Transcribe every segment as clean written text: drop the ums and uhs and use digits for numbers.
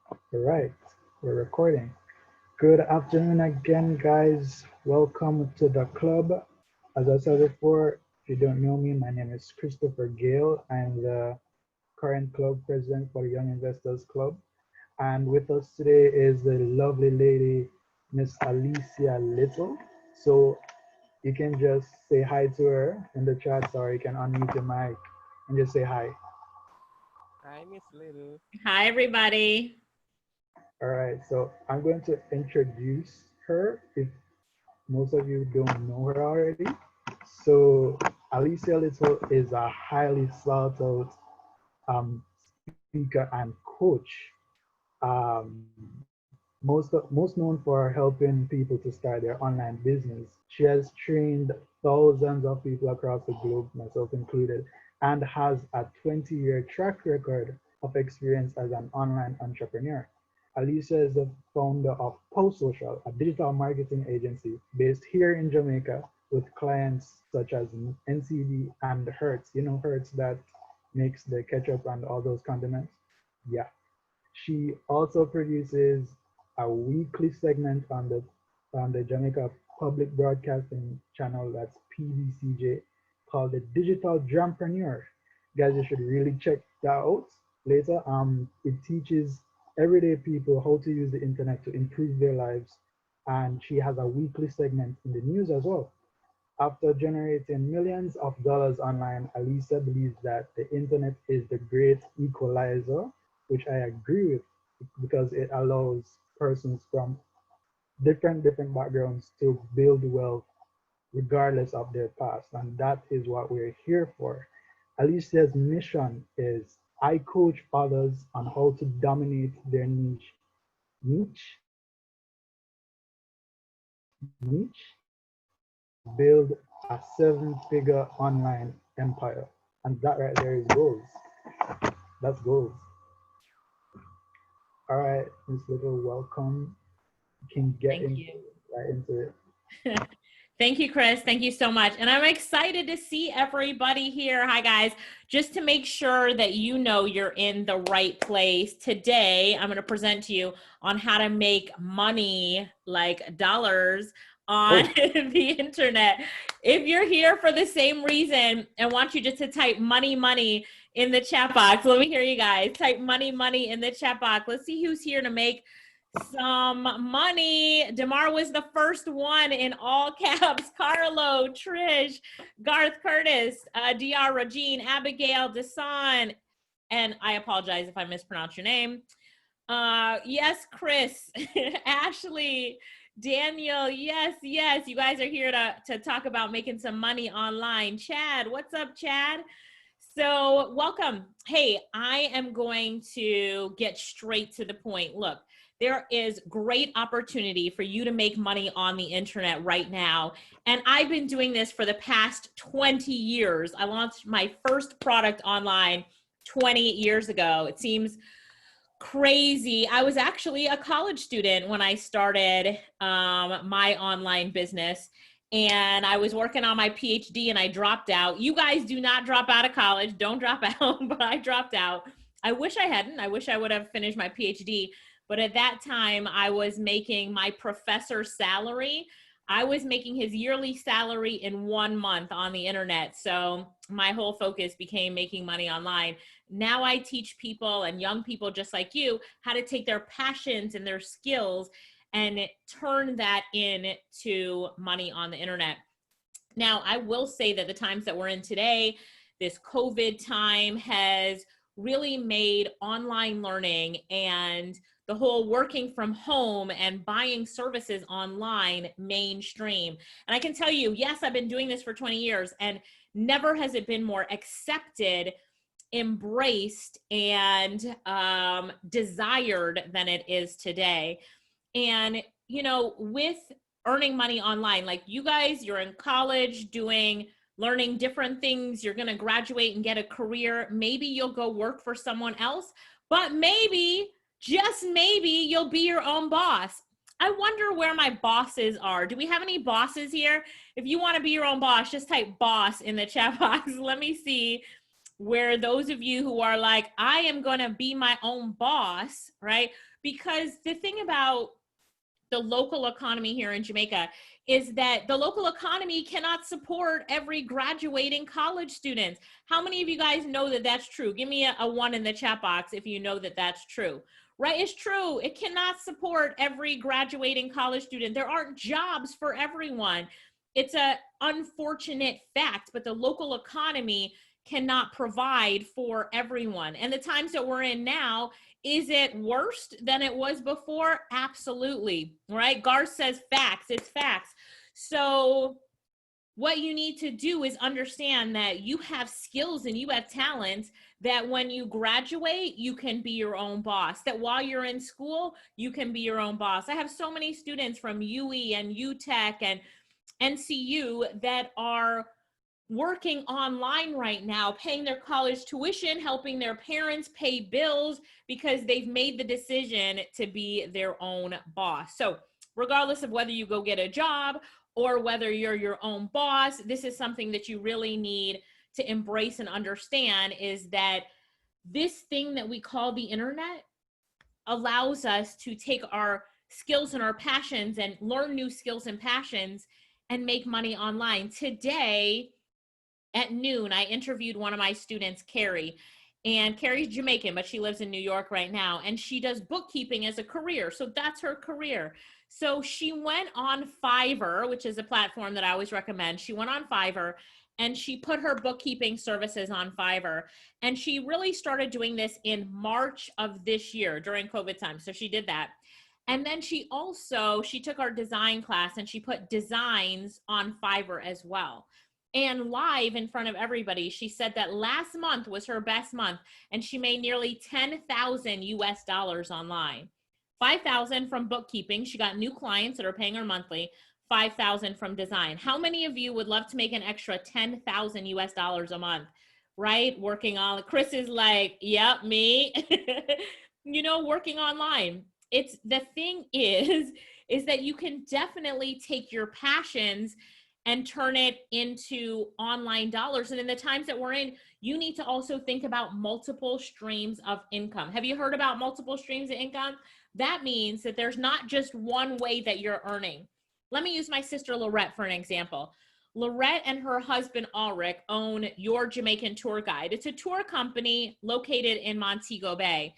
All right, we're recording. Good afternoon again, guys. Welcome to the club. As I said before, if you don't know me, my name is Christopher Gale. I'm the current club president for the Young Investors Club. And with us today is the lovely lady, Miss Alicia Lyttle. So you can just say hi to her in the chat, or you can unmute your mic and just say hi. Hi, Miss Little. Hi, everybody. All right, so I'm going to introduce her if most of you don't know her already. So Alicia Little is a highly sought out speaker and coach. Most known for helping people to start their online business. She has trained thousands of people across the globe, myself included, and has a 20-year track record of experience as an online entrepreneur. Alicia is the founder of Pow Social, a digital marketing agency based here in Jamaica with clients such as Ncb and Hertz. You know Hertz that makes the ketchup and all those condiments? Yeah. She also produces a weekly segment on the Jamaica Public Broadcasting Channel, that's PBCJ, called the Digital JamPrenuer. Guys, you should really check that out later. It teaches everyday people how to use the internet to improve their lives, and she has a weekly segment in the news as well. After generating millions of dollars online, Alicia believes that the internet is the great equalizer, which I agree with because it allows persons from different backgrounds to build wealth regardless of their past. And that is what we're here for. Alicia's mission is I coach others on how to dominate their niche, and build a seven-figure online empire. And that right there is goals. That's goals. All right, Miss Little, welcome. You can get Thank in you. right into it. Thank you, Chris. Thank you so much. And I'm excited to see everybody here. Hi, guys. Just to make sure that you know you're in the right place, today I'm going to present to you on how to make money, like dollars, on the internet. If you're here for the same reason, I want you just to type money in the chat box. Let me hear you guys. Type money in the chat box. Let's see who's here to make some money. Demar was the first one in all caps. Carlo, Trish, Garth Curtis, DR Regine, Abigail, Desan, and I apologize if I mispronounce your name. Yes, Chris, Ashley, Daniel, yes, you guys are here to talk about making some money online. Chad, what's up, Chad? So welcome. Hey, I am going to get straight to the point. Look, there is great opportunity for you to make money on the internet right now. And I've been doing this for the past 20 years. I launched my first product online 20 years ago. It seems crazy. I was actually a college student when I started my online business. And I was working on my PhD and I dropped out. You guys do not drop out of college. Don't drop out, but I dropped out. I wish I hadn't. I wish I would have finished my PhD. But at that time, I was making my professor's salary. I was making his yearly salary in 1 month on the internet. So my whole focus became making money online. Now I teach people and young people just like you how to take their passions and their skills and turn that into money on the internet. Now, I will say that the times that we're in today, this COVID time has really made online learning and the whole working from home and buying services online mainstream. And I can tell you, yes, I've been doing this for 20 years and never has it been more accepted, embraced, and desired than it is today. And, you know, with earning money online, like you guys, you're in college learning different things. You're going to graduate and get a career. Maybe you'll go work for someone else, but maybe, just maybe, you'll be your own boss. I wonder where my bosses are. Do we have any bosses here? If you want to be your own boss, just type boss in the chat box. Let me see where those of you who are like, I am going to be my own boss, right? Because the thing about the local economy here in Jamaica is that the local economy cannot support every graduating college student. How many of you guys know that that's true? Give me a one in the chat box if you know that that's true. Right? It's true. It cannot support every graduating college student. There aren't jobs for everyone. It's an unfortunate fact, but the local economy cannot provide for everyone. And the times that we're in now, is it worse than it was before? Absolutely, right? Garth says facts, it's facts. So what you need to do is understand that you have skills and you have talents that when you graduate, you can be your own boss, that while you're in school, you can be your own boss. I have so many students from UE and UTech and NCU that are working online right now, paying their college tuition, helping their parents pay bills because they've made the decision to be their own boss. So regardless of whether you go get a job or whether you're your own boss, this is something that you really need to embrace and understand, is that this thing that we call the internet allows us to take our skills and our passions and learn new skills and passions and make money online. Today, at noon, I interviewed one of my students, Carrie, and Carrie's Jamaican, but she lives in New York right now, and she does bookkeeping as a career. So that's her career. So she went on Fiverr, which is a platform that I always recommend. She went on Fiverr and she put her bookkeeping services on Fiverr. And she really started doing this in March of this year during COVID time. So she did that. And then she took our design class and she put designs on Fiverr as well. And live in front of everybody, she said that last month was her best month and she made nearly 10,000 US dollars online. 5,000 from bookkeeping. She got new clients that are paying her monthly. 5,000 from design. How many of you would love to make an extra 10,000 US dollars a month, right? Working on, Chris is like, yep, me, working online. It's the thing is that you can definitely take your passions and turn it into online dollars. And in the times that we're in, you need to also think about multiple streams of income. Have you heard about multiple streams of income? That means that there's not just one way that you're earning. Let me use my sister Loretta for an example. Loretta and her husband Ulrich own Your Jamaican Tour Guide. It's a tour company located in Montego Bay.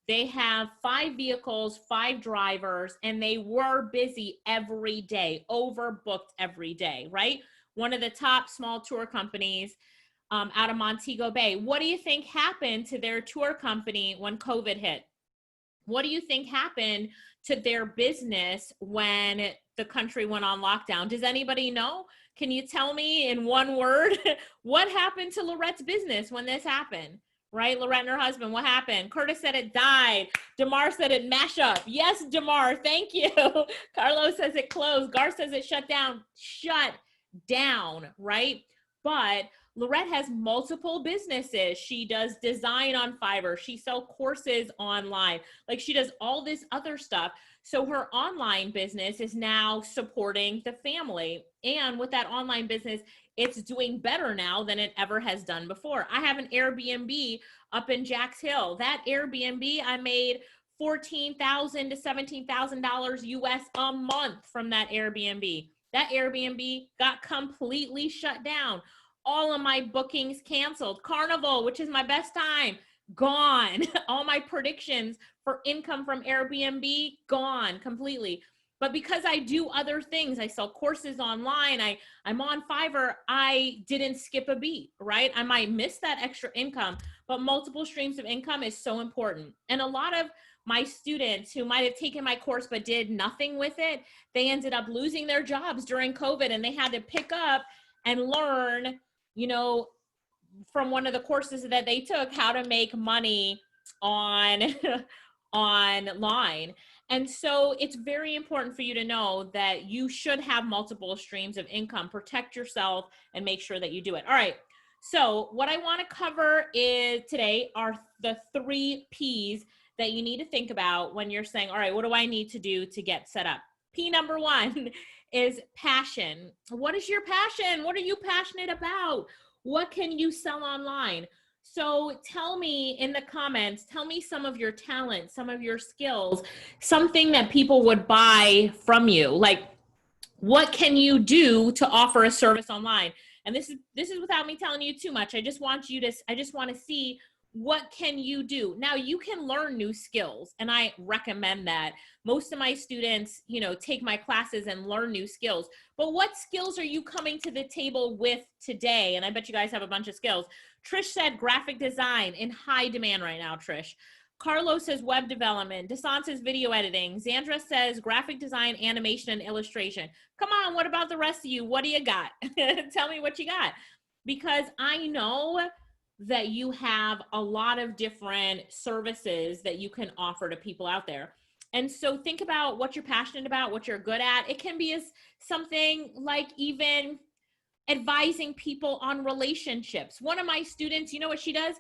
They have 5 vehicles, 5 drivers, and they were busy every day, overbooked every day, right? One of the top small tour companies out of Montego Bay. What do you think happened to their tour company when COVID hit? What do you think happened to their business when the country went on lockdown? Does anybody know? Can you tell me in one word what happened to Loretta's business when this happened? Right? Loretta and her husband, what happened? Curtis said it died. Damar said it mash up. Yes, Damar, thank you. Carlos says it closed. Gar says it shut down. Shut down, right? But Loretta has multiple businesses. She does design on Fiverr. She sells courses online. Like she does all this other stuff. So her online business is now supporting the family. And with that online business, it's doing better now than it ever has done before. I have an Airbnb up in Jacks Hill. That Airbnb, I made $14,000 to $17,000 US a month from that Airbnb. That Airbnb got completely shut down. All of my bookings canceled. Carnival, which is my best time, gone. All my predictions for income from Airbnb, gone completely. But because I do other things, I sell courses online, I'm on Fiverr, I didn't skip a beat, right? I might miss that extra income, but multiple streams of income is so important. And a lot of my students who might have taken my course but did nothing with it, they ended up losing their jobs during COVID and they had to pick up and learn, from one of the courses that they took, how to make money online. And so it's very important for you to know that you should have multiple streams of income, protect yourself and make sure that you do it. All right. So what I want to cover today are the 3 P's that you need to think about when you're saying, all right, what do I need to do to get set up? P number 1 is passion. What is your passion? What are you passionate about? What can you sell online? So tell me in the comments, tell me some of your talents, some of your skills, something that people would buy from you. Like, what can you do to offer a service online? And this is without me telling you too much. I just want to see, what can you do? Now you can learn new skills, and I recommend that. Most of my students, take my classes and learn new skills. But what skills are you coming to the table with today? And I bet you guys have a bunch of skills. Trish said graphic design, in high demand right now, Trish. Carlos says web development. Desant says video editing. Xandra says graphic design, animation, and illustration. Come on, what about the rest of you? What do you got? Tell me what you got. Because I know that you have a lot of different services that you can offer to people out there. And so think about what you're passionate about, what you're good at. It can be as something like even advising people on relationships. One of my students, you know what she does?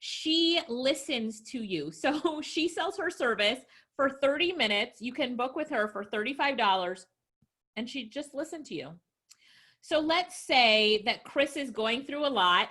She listens to you. So she sells her service for 30 minutes. You can book with her for $35, and she just listened to you. So let's say that Chris is going through a lot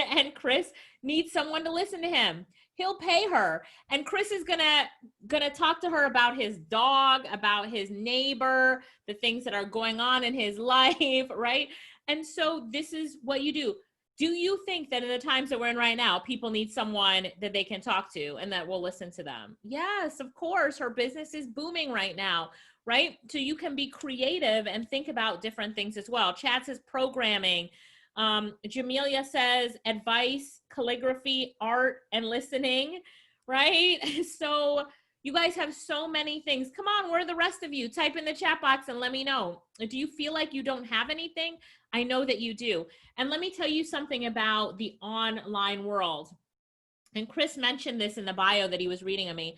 and Chris needs someone to listen to him. He'll pay her, and Chris is gonna talk to her about his dog, about his neighbor, the things that are going on in his life, right? And so this is what you do. Do you think that in the times that we're in right now, people need someone that they can talk to and that will listen to them? Yes, of course. Her business is booming right now, right? So you can be creative and think about different things as well. Chad says programming. Jamelia says advice, calligraphy, art, and listening, right? So you guys have so many things. Come on, where are the rest of you? Type in the chat box and let me know. Do you feel like you don't have anything? I know that you do. And let me tell you something about the online world. And Chris mentioned this in the bio that he was reading of me.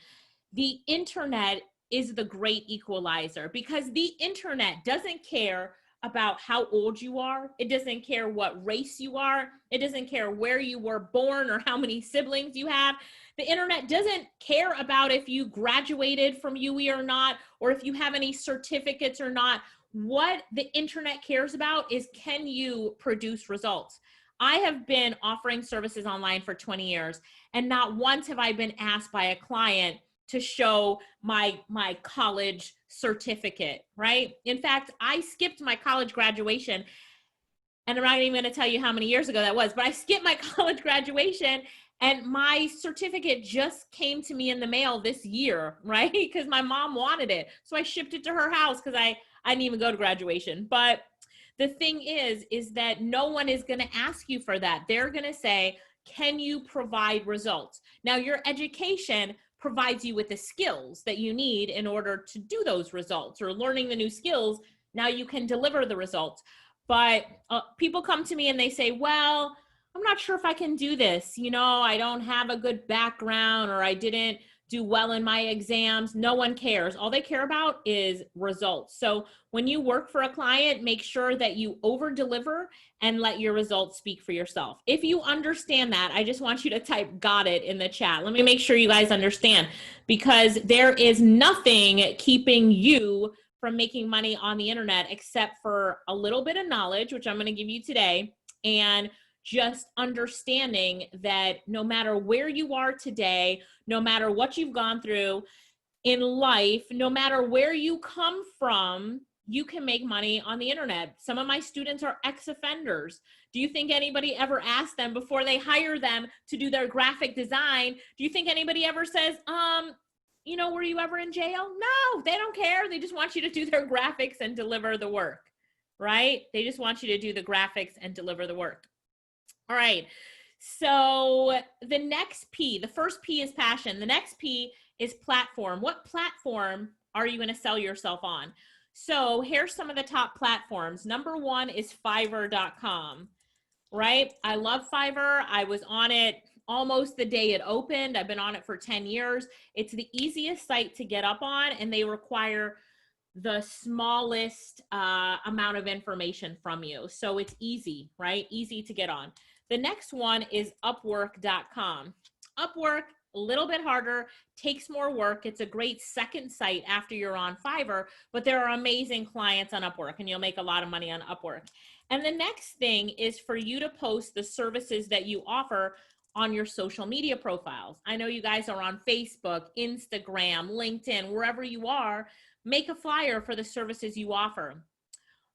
The internet is the great equalizer, because the internet doesn't care about how old you are. It doesn't care what race you are. It doesn't care where you were born or how many siblings you have. The internet doesn't care about if you graduated from UWI or not, or if you have any certificates or not. What the internet cares about is, can you produce results? I have been offering services online for 20 years, and not once have I been asked by a client to show my college certificate, right? In fact, I skipped my college graduation, and I'm not even going to tell you how many years ago that was, but I skipped my college graduation, and my certificate just came to me in the mail this year, right? Because my mom wanted it. So I shipped it to her house because I didn't even go to graduation. But the thing is that no one is going to ask you for that. They're going to say, can you provide results? Now, your education provides you with the skills that you need in order to do those results, or learning the new skills. Now you can deliver the results. But people come to me and they say, well, I'm not sure if I can do this. I don't have a good background, or I didn't do well in my exams. No one cares. All they care about is results. So when you work for a client, make sure that you over deliver and let your results speak for yourself. If you understand that, I just want you to type "got it" in the chat. Let me make sure you guys understand, because there is nothing keeping you from making money on the internet except for a little bit of knowledge, which I'm going to give you today, and just understanding that no matter where you are today, no matter what you've gone through in life, no matter where you come from, you can make money on the internet. Some of my students are ex-offenders. Do you think anybody ever asked them before they hire them to do their graphic design? Do you think anybody ever says, were you ever in jail? No, they don't care. They just want you to do their graphics and deliver the work, right? They just want you to do the graphics and deliver the work. All right, so the next P, the first P is passion. The next P is platform. What platform are you going to sell yourself on? So here's some of the top platforms. Number one is Fiverr.com, right? I love Fiverr. I was on it almost the day it opened. I've been on it for 10 years. It's the easiest site to get up on, and they require the smallest amount of information from you. So it's easy, right? Easy to get on. The next one is Upwork.com. Upwork, a little bit harder, takes more work. It's a great second site after you're on Fiverr, but there are amazing clients on Upwork, and you'll make a lot of money on Upwork. And the next thing is for you to post the services that you offer on your social media profiles. I know you guys are on Facebook, Instagram, LinkedIn, wherever you are. Make a flyer for the services you offer.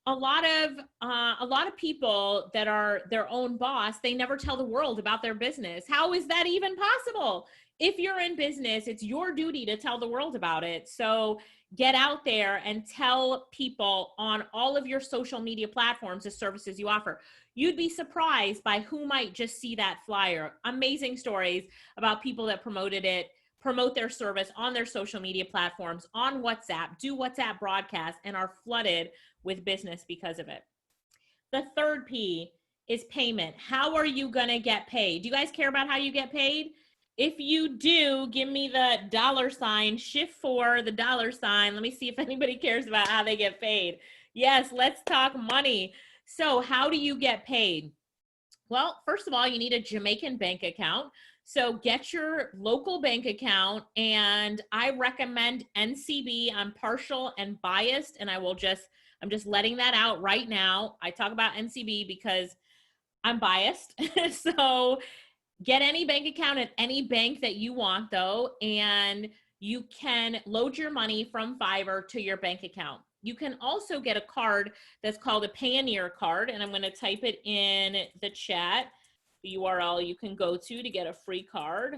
A lot of people that are their own boss, they never tell the world about their business. How is that even possible? If you're in business, it's your duty to tell the world about it. So get out there and tell people on all of your social media platforms the services you offer. You'd be surprised by who might just see that flyer. Amazing stories about people that promote their service on their social media platforms, on WhatsApp, do WhatsApp broadcasts, and are flooded with business because of it. The third P is payment. How are you going to get paid? Do you guys care about how you get paid? If you do, give me the $, shift for the $. Let me see if anybody cares about how they get paid. Yes, let's talk money. So how do you get paid? Well, first of all, you need a Jamaican bank account. So get your local bank account, and I recommend Ncb. I'm partial and biased, and I'm just letting that out right now. I talk about Ncb because I'm biased. So get any bank account at any bank that you want, though, and you can load your money from Fiverr to your bank account. You can also get a card that's called a Payoneer card, and I'm going to type it in the chat, the URL you can go to get a free card.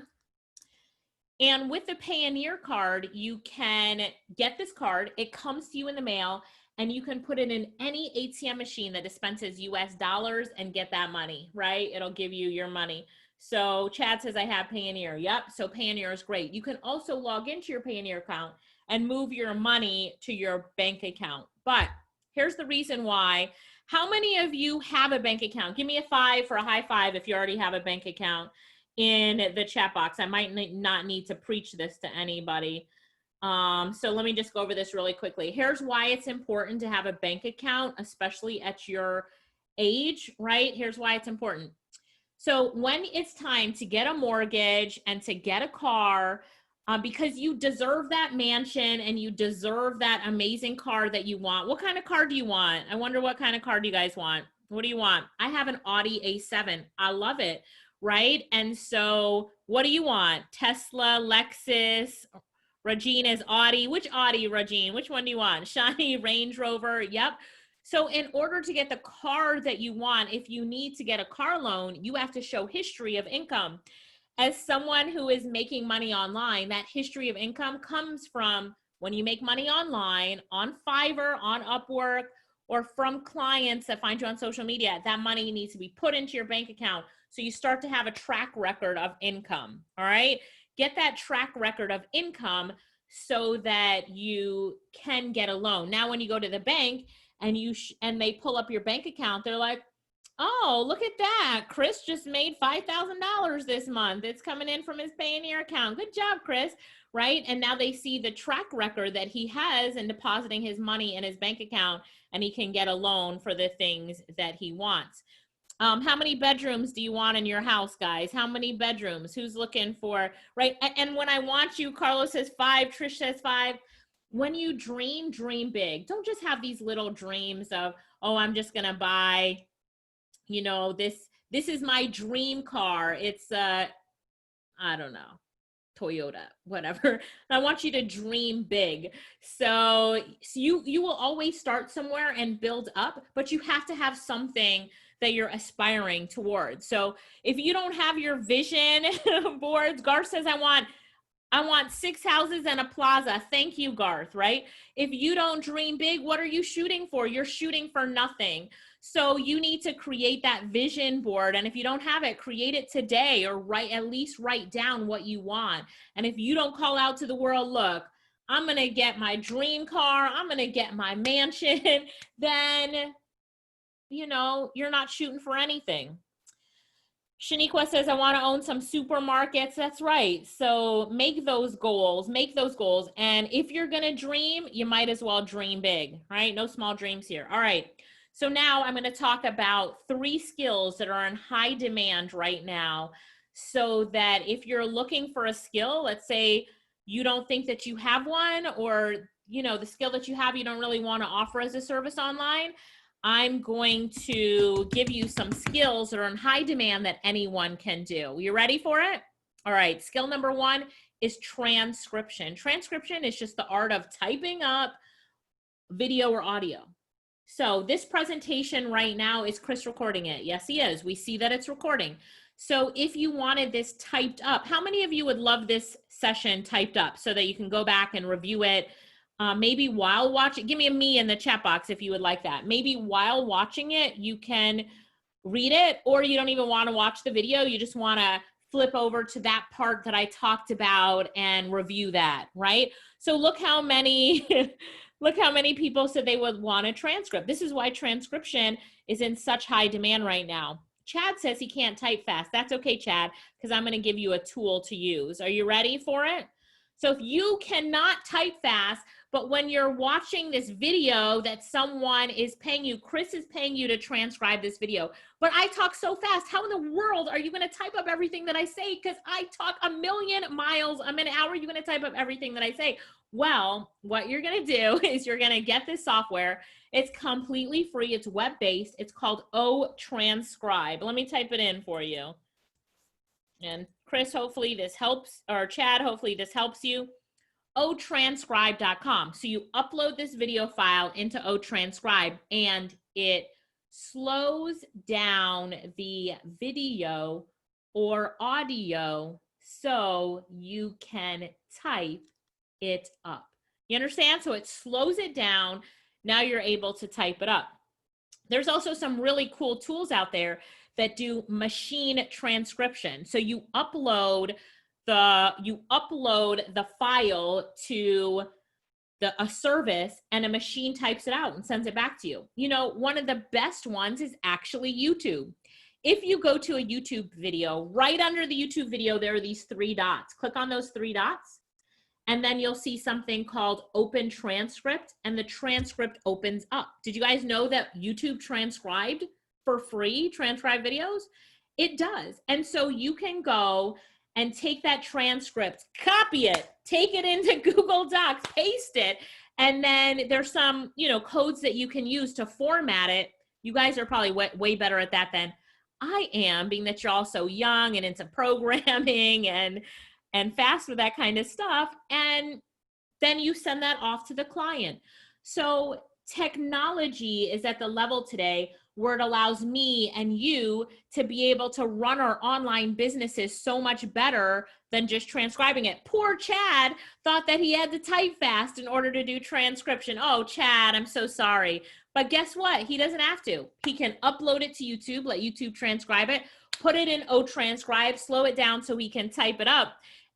And with the Payoneer card, you can get this card. It comes to you in the mail, and you can put it in any ATM machine that dispenses US dollars and get that money, right? It'll give you your money. So Chad says, I have Payoneer. Yep, so Payoneer is great. You can also log into your Payoneer account and move your money to your bank account. But here's the reason why. How many of you have a bank account? Give me a 5 for a high five if you already have a bank account in the chat box. I might not need to preach this to anybody. So let me just go over this really quickly. Here's why it's important to have a bank account, especially at your age, right? Here's why it's important. So when it's time to get a mortgage and to get a car, because you deserve that mansion and you deserve that amazing car that you want. What kind of car do you want? I wonder what kind of car do you guys want? What do you want? I have an Audi A7. I love it, right? And so what do you want? Tesla, Lexus, Regina's Audi. Which Audi, Regine? Which one do you want? Shiny Range Rover. Yep. So in order to get the car that you want, if you need to get a car loan, you have to show history of income. As someone who is making money online, that history of income comes from when you make money online, on Fiverr, on Upwork, or from clients that find you on social media. That money needs to be put into your bank account. So you start to have a track record of income, all right? Get that track record of income so that you can get a loan. Now, when you go to the bank, and they pull up your bank account, they're like, oh, look at that. Chris just made $5,000 this month. It's coming in from his Payoneer account. Good job, Chris, right? And now they see the track record that he has in depositing his money in his bank account, and he can get a loan for the things that he wants. How many bedrooms do you want in your house, guys? How many bedrooms? Who's looking for, right? And when I want you, Carlos says 5, Trish says 5. When you dream, dream big. Don't just have these little dreams of, oh, I'm just gonna buy, you know, this is my dream car. It's I don't know, Toyota, whatever. I want you to dream big. So you will always start somewhere and build up, but you have to have something that you're aspiring towards. So if you don't have your vision boards, Garth says, I want 6 houses and a plaza. Thank you, Garth, right? If you don't dream big, what are you shooting for? You're shooting for nothing. So you need to create that vision board. And if you don't have it, create it today, or at least write down what you want. And if you don't call out to the world, look, I'm going to get my dream car, I'm going to get my mansion, then, you know, you're not shooting for anything. Shaniqua says, I want to own some supermarkets. That's right. So make those goals. And if you're going to dream, you might as well dream big, right? No small dreams here. All right. So now I'm going to talk about 3 skills that are in high demand right now, so that if you're looking for a skill, let's say you don't think that you have one, or, you know, the skill that you have, you don't really want to offer as a service online. I'm going to give you some skills that are in high demand that anyone can do. You ready for it? All right, skill number 1 is transcription. Transcription is just the art of typing up video or audio. So this presentation right now, is Chris recording it? Yes, he is. We see that it's recording. So if you wanted this typed up, how many of you would love this session typed up so that you can go back and review it? Maybe while watching, give me a me in the chat box if you would like that. Maybe while watching it, you can read it, or you don't even want to watch the video. You just want to flip over to that part that I talked about and review that, right? So look how many, look how many people said they would want a transcript. This is why transcription is in such high demand right now. Chad says he can't type fast. That's okay, Chad, because I'm going to give you a tool to use. Are you ready for it? So if you cannot type fast, but when you're watching this video that someone is paying you, Chris is paying you to transcribe this video, but I talk so fast, how in the world are you going to type up everything that I say? Because I talk a million miles a minute. How are you going to type up everything that I say? Well, what you're going to do is you're going to get this software. It's completely free. It's web-based. It's called Transcribe. Let me type it in for you. And Chris, hopefully this helps, or Chad, hopefully this helps you. Transcribe.com. So you upload this video file into Transcribe and it slows down the video or audio so you can type it up. You understand? So it slows it down. Now you're able to type it up. There's also some really cool tools out there that do machine transcription. So you upload the file to a service and a machine types it out and sends it back to you. You know, one of the best ones is actually YouTube. If you go to a YouTube video, right under the YouTube video, there are these 3 dots. Click on those 3 dots, and then you'll see something called Open Transcript, and the transcript opens up. Did you guys know that YouTube transcribed for free, transcribe videos? It does. And so you can go and take that transcript, copy it, take it into Google Docs, paste it, and then there's some, you know, codes that you can use to format it. You guys are probably way better at that than I am, being that you're all so young and into programming and fast with that kind of stuff. And then you send that off to the client. So technology is at the level today where it allows me and you to be able to run our online businesses so much better than just transcribing it. Poor Chad thought that he had to type fast in order to do transcription. Oh, Chad, I'm so sorry. But guess what? He doesn't have to. He can upload it to YouTube, let YouTube transcribe it, put it in Transcribe, slow it down so he can type it up,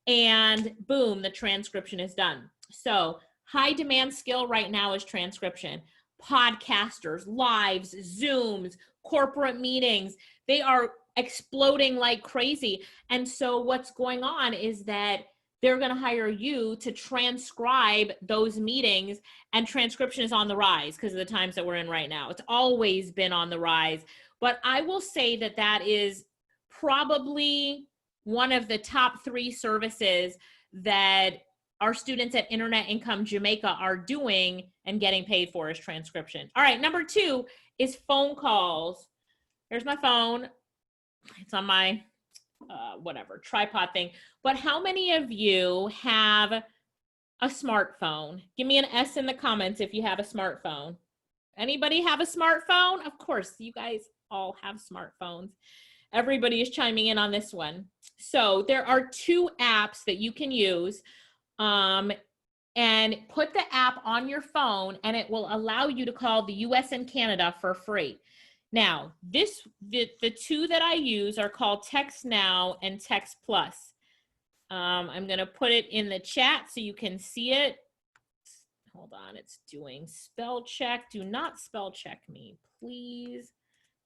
and boom, the transcription is done. So high demand skill right now is transcription. Podcasters, lives, Zooms, corporate meetings, they are exploding like crazy. And so what's going on is that they're going to hire you to transcribe those meetings, and transcription is on the rise because of the times that we're in right now. It's always been on the rise. But I will say that that is probably one of the top 3 services that our students at Internet Income Jamaica are doing and getting paid for is transcription. All right, number 2 is phone calls. Here's my phone. It's on my whatever tripod thing. But how many of you have a smartphone? Give me an S in the comments if you have a smartphone. Anybody have a smartphone? Of course, you guys all have smartphones. Everybody is chiming in on this one. So there are 2 apps that you can use. And put the app on your phone and it will allow you to call the US and Canada for free. Now, the 2 that I use are called Text Now and Text Plus. I'm going to put it in the chat so you can see it. Hold on, it's doing spell check. Do not spell check me, please.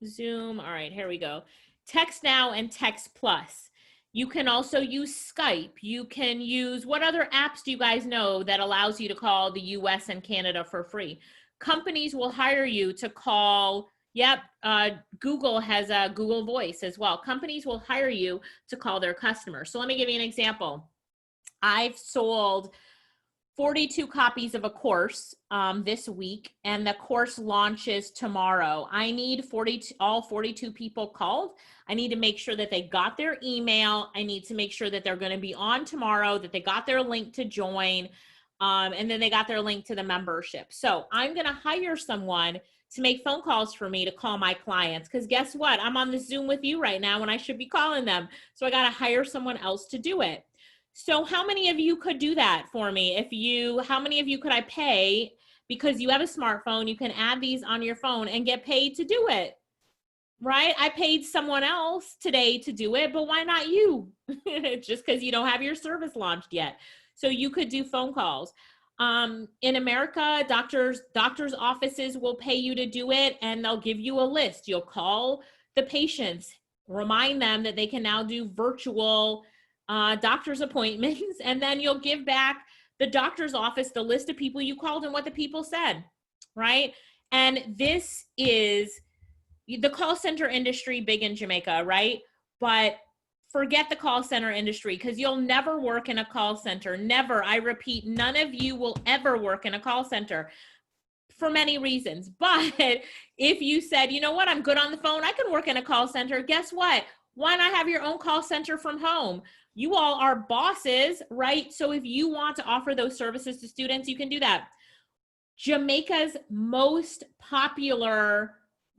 Zoom. All right, here we go. Text Now and Text Plus. You can also use Skype. You can use, what other apps do you guys know that allows you to call the US and Canada for free? Companies will hire you to call, Google has a Google Voice as well. Companies will hire you to call their customers. So let me give you an example. I've sold 42 copies of a course this week, and the course launches tomorrow. I need all 42 people called. I need to make sure that they got their email. I need to make sure that they're going to be on tomorrow, that they got their link to join, and then they got their link to the membership. So I'm going to hire someone to make phone calls for me to call my clients, because guess what? I'm on the Zoom with you right now when I should be calling them. So I got to hire someone else to do it. So how many of you could do that for me? How many of you could I pay, because you have a smartphone, you can add these on your phone and get paid to do it, right? I paid someone else today to do it, but why not you? Just because you don't have your service launched yet. So you could do phone calls. In America, doctors' offices will pay you to do it, and they'll give you a list. You'll call the patients, remind them that they can now do virtual doctor's appointments, and then you'll give back the doctor's office the list of people you called and what the people said, right? And this is the call center industry, big in Jamaica, right? But forget the call center industry, because you'll never work in a call center. Never. I repeat, none of you will ever work in a call center for many reasons. But if you said, you know what, I'm good on the phone, I can work in a call center, guess what? Why not have your own call center from home? You all are bosses, right? So if you want to offer those services to students, you can do that. Jamaica's most popular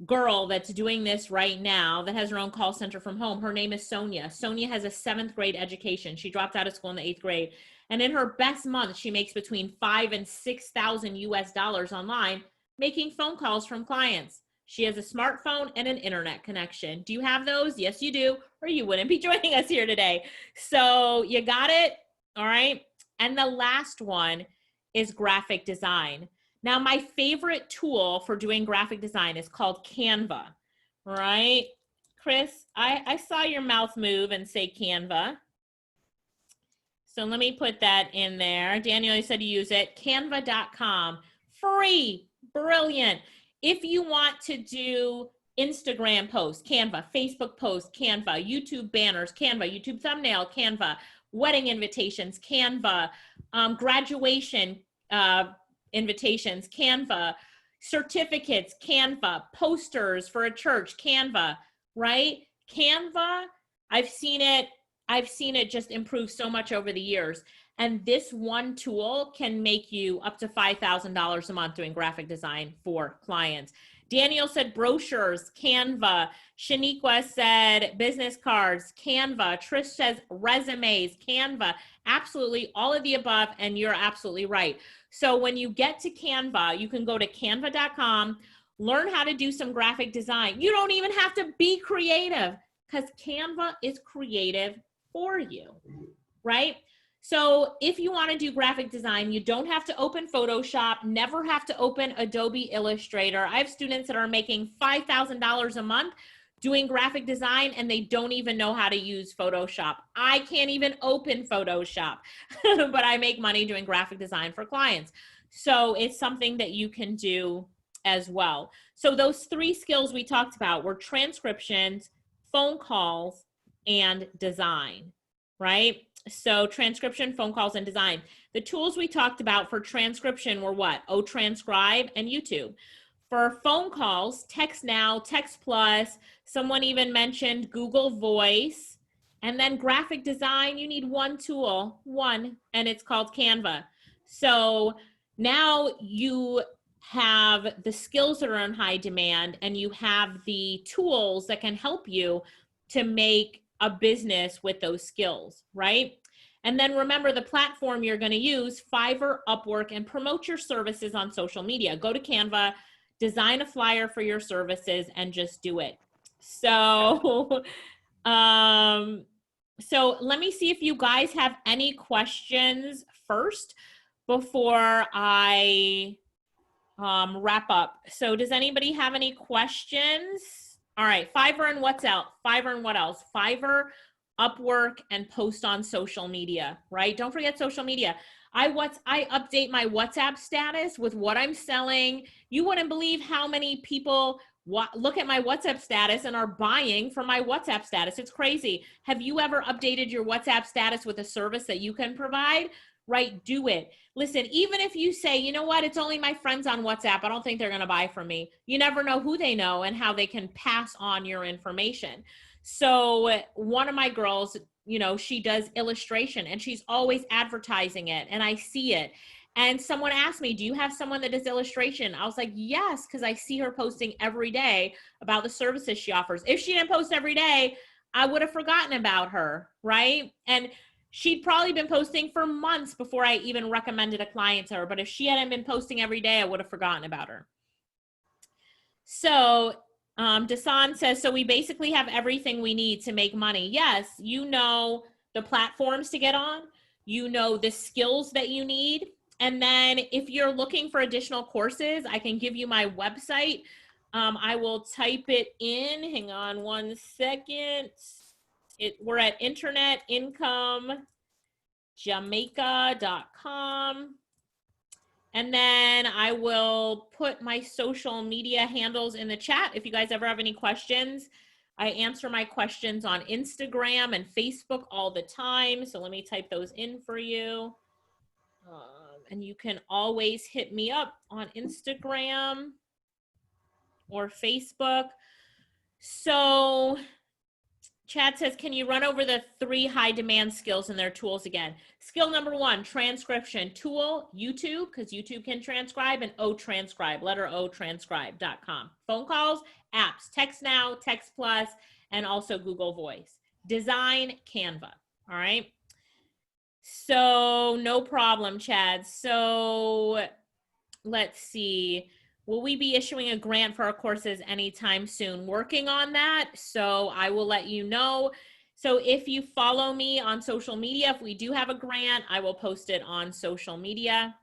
girl that's doing this right now, that has her own call center from home, her name is Sonia. Sonia has a 7th grade education. She dropped out of school in the 8th grade. And in her best month, she makes between $5,000 and $6,000 US online, making phone calls from clients. She has a smartphone and an internet connection. Do you have those? Yes, you do, or you wouldn't be joining us here today. So you got it? All right. And the last one is graphic design. Now, my favorite tool for doing graphic design is called Canva, right? Chris, I saw your mouth move and say Canva. So let me put that in there. Daniel, you said to use it. Canva.com, free, brilliant. If you want to do Instagram posts, Canva, Facebook posts, Canva, YouTube banners, Canva, YouTube thumbnail, Canva, wedding invitations, Canva, graduation invitations, Canva, certificates, Canva, posters for a church, Canva, right? Canva, I've seen it just improve so much over the years. And this one tool can make you up to $5,000 a month doing graphic design for clients. Daniel said brochures, Canva. Shaniqua said business cards, Canva. Trish says resumes, Canva. Absolutely all of the above, and you're absolutely right. So when you get to Canva, you can go to canva.com, learn how to do some graphic design. You don't even have to be creative, because Canva is creative for you, right? So if you want to do graphic design, you don't have to open Photoshop, never have to open Adobe Illustrator. I have students that are making $5,000 a month doing graphic design, and they don't even know how to use Photoshop. I can't even open Photoshop, but I make money doing graphic design for clients. So it's something that you can do as well. So those 3 skills we talked about were transcriptions, phone calls, and design, right? So transcription, phone calls, and design. The tools we talked about for transcription were what? Transcribe and YouTube. For phone calls, Text Now, Text Plus, someone even mentioned Google Voice. And then graphic design, you need one tool, and it's called Canva. So now you have the skills that are in high demand, and you have the tools that can help you to make a business with those skills, right? And then remember the platform you're going to use, Fiverr, Upwork, and promote your services on social media. Go to Canva, design a flyer for your services, and just do it. So, so let me see if you guys have any questions first before I wrap up. So does anybody have any questions? All right, Fiverr and what's out? Fiverr and what else? Fiverr, Upwork, and post on social media, right? Don't forget social media. I update my WhatsApp status with what I'm selling. You wouldn't believe how many people look at my WhatsApp status and are buying from my WhatsApp status. It's crazy. Have you ever updated your WhatsApp status with a service that you can provide? right? Do it. Listen, even if you say, you know what, it's only my friends on WhatsApp, I don't think they're going to buy from me. You never know who they know and how they can pass on your information. So one of my girls, you know, she does illustration and she's always advertising it, and I see it. And someone asked me, do you have someone that does illustration? I was like, yes, because I see her posting every day about the services she offers. If she didn't post every day, I would have forgotten about her, right? And she'd probably been posting for months before I even recommended a client to her. But if she hadn't been posting every day, I would have forgotten about her. So Dasan says, so we basically have everything we need to make money. Yes, you know the platforms to get on, you know the skills that you need. And then if you're looking for additional courses, I can give you my website. I will type it in. Hang on one second. We're at internetinkomejamaica.com. And then I will put my social media handles in the chat. If you guys ever have any questions, I answer my questions on Instagram and Facebook all the time. So let me type those in for you. And you can always hit me up on Instagram or Facebook. So Chad says, can you run over the 3 high demand skills and their tools again? Skill number 1, transcription tool, YouTube, because YouTube can transcribe, and transcribe, letter O, transcribe.com. Phone calls, apps, Text Now, Text Plus, and also Google Voice. Design, Canva, all right? So no problem, Chad. So let's see. Will we be issuing a grant for our courses anytime soon? Working on that, so I will let you know. So if you follow me on social media, if we do have a grant, I will post it on social media.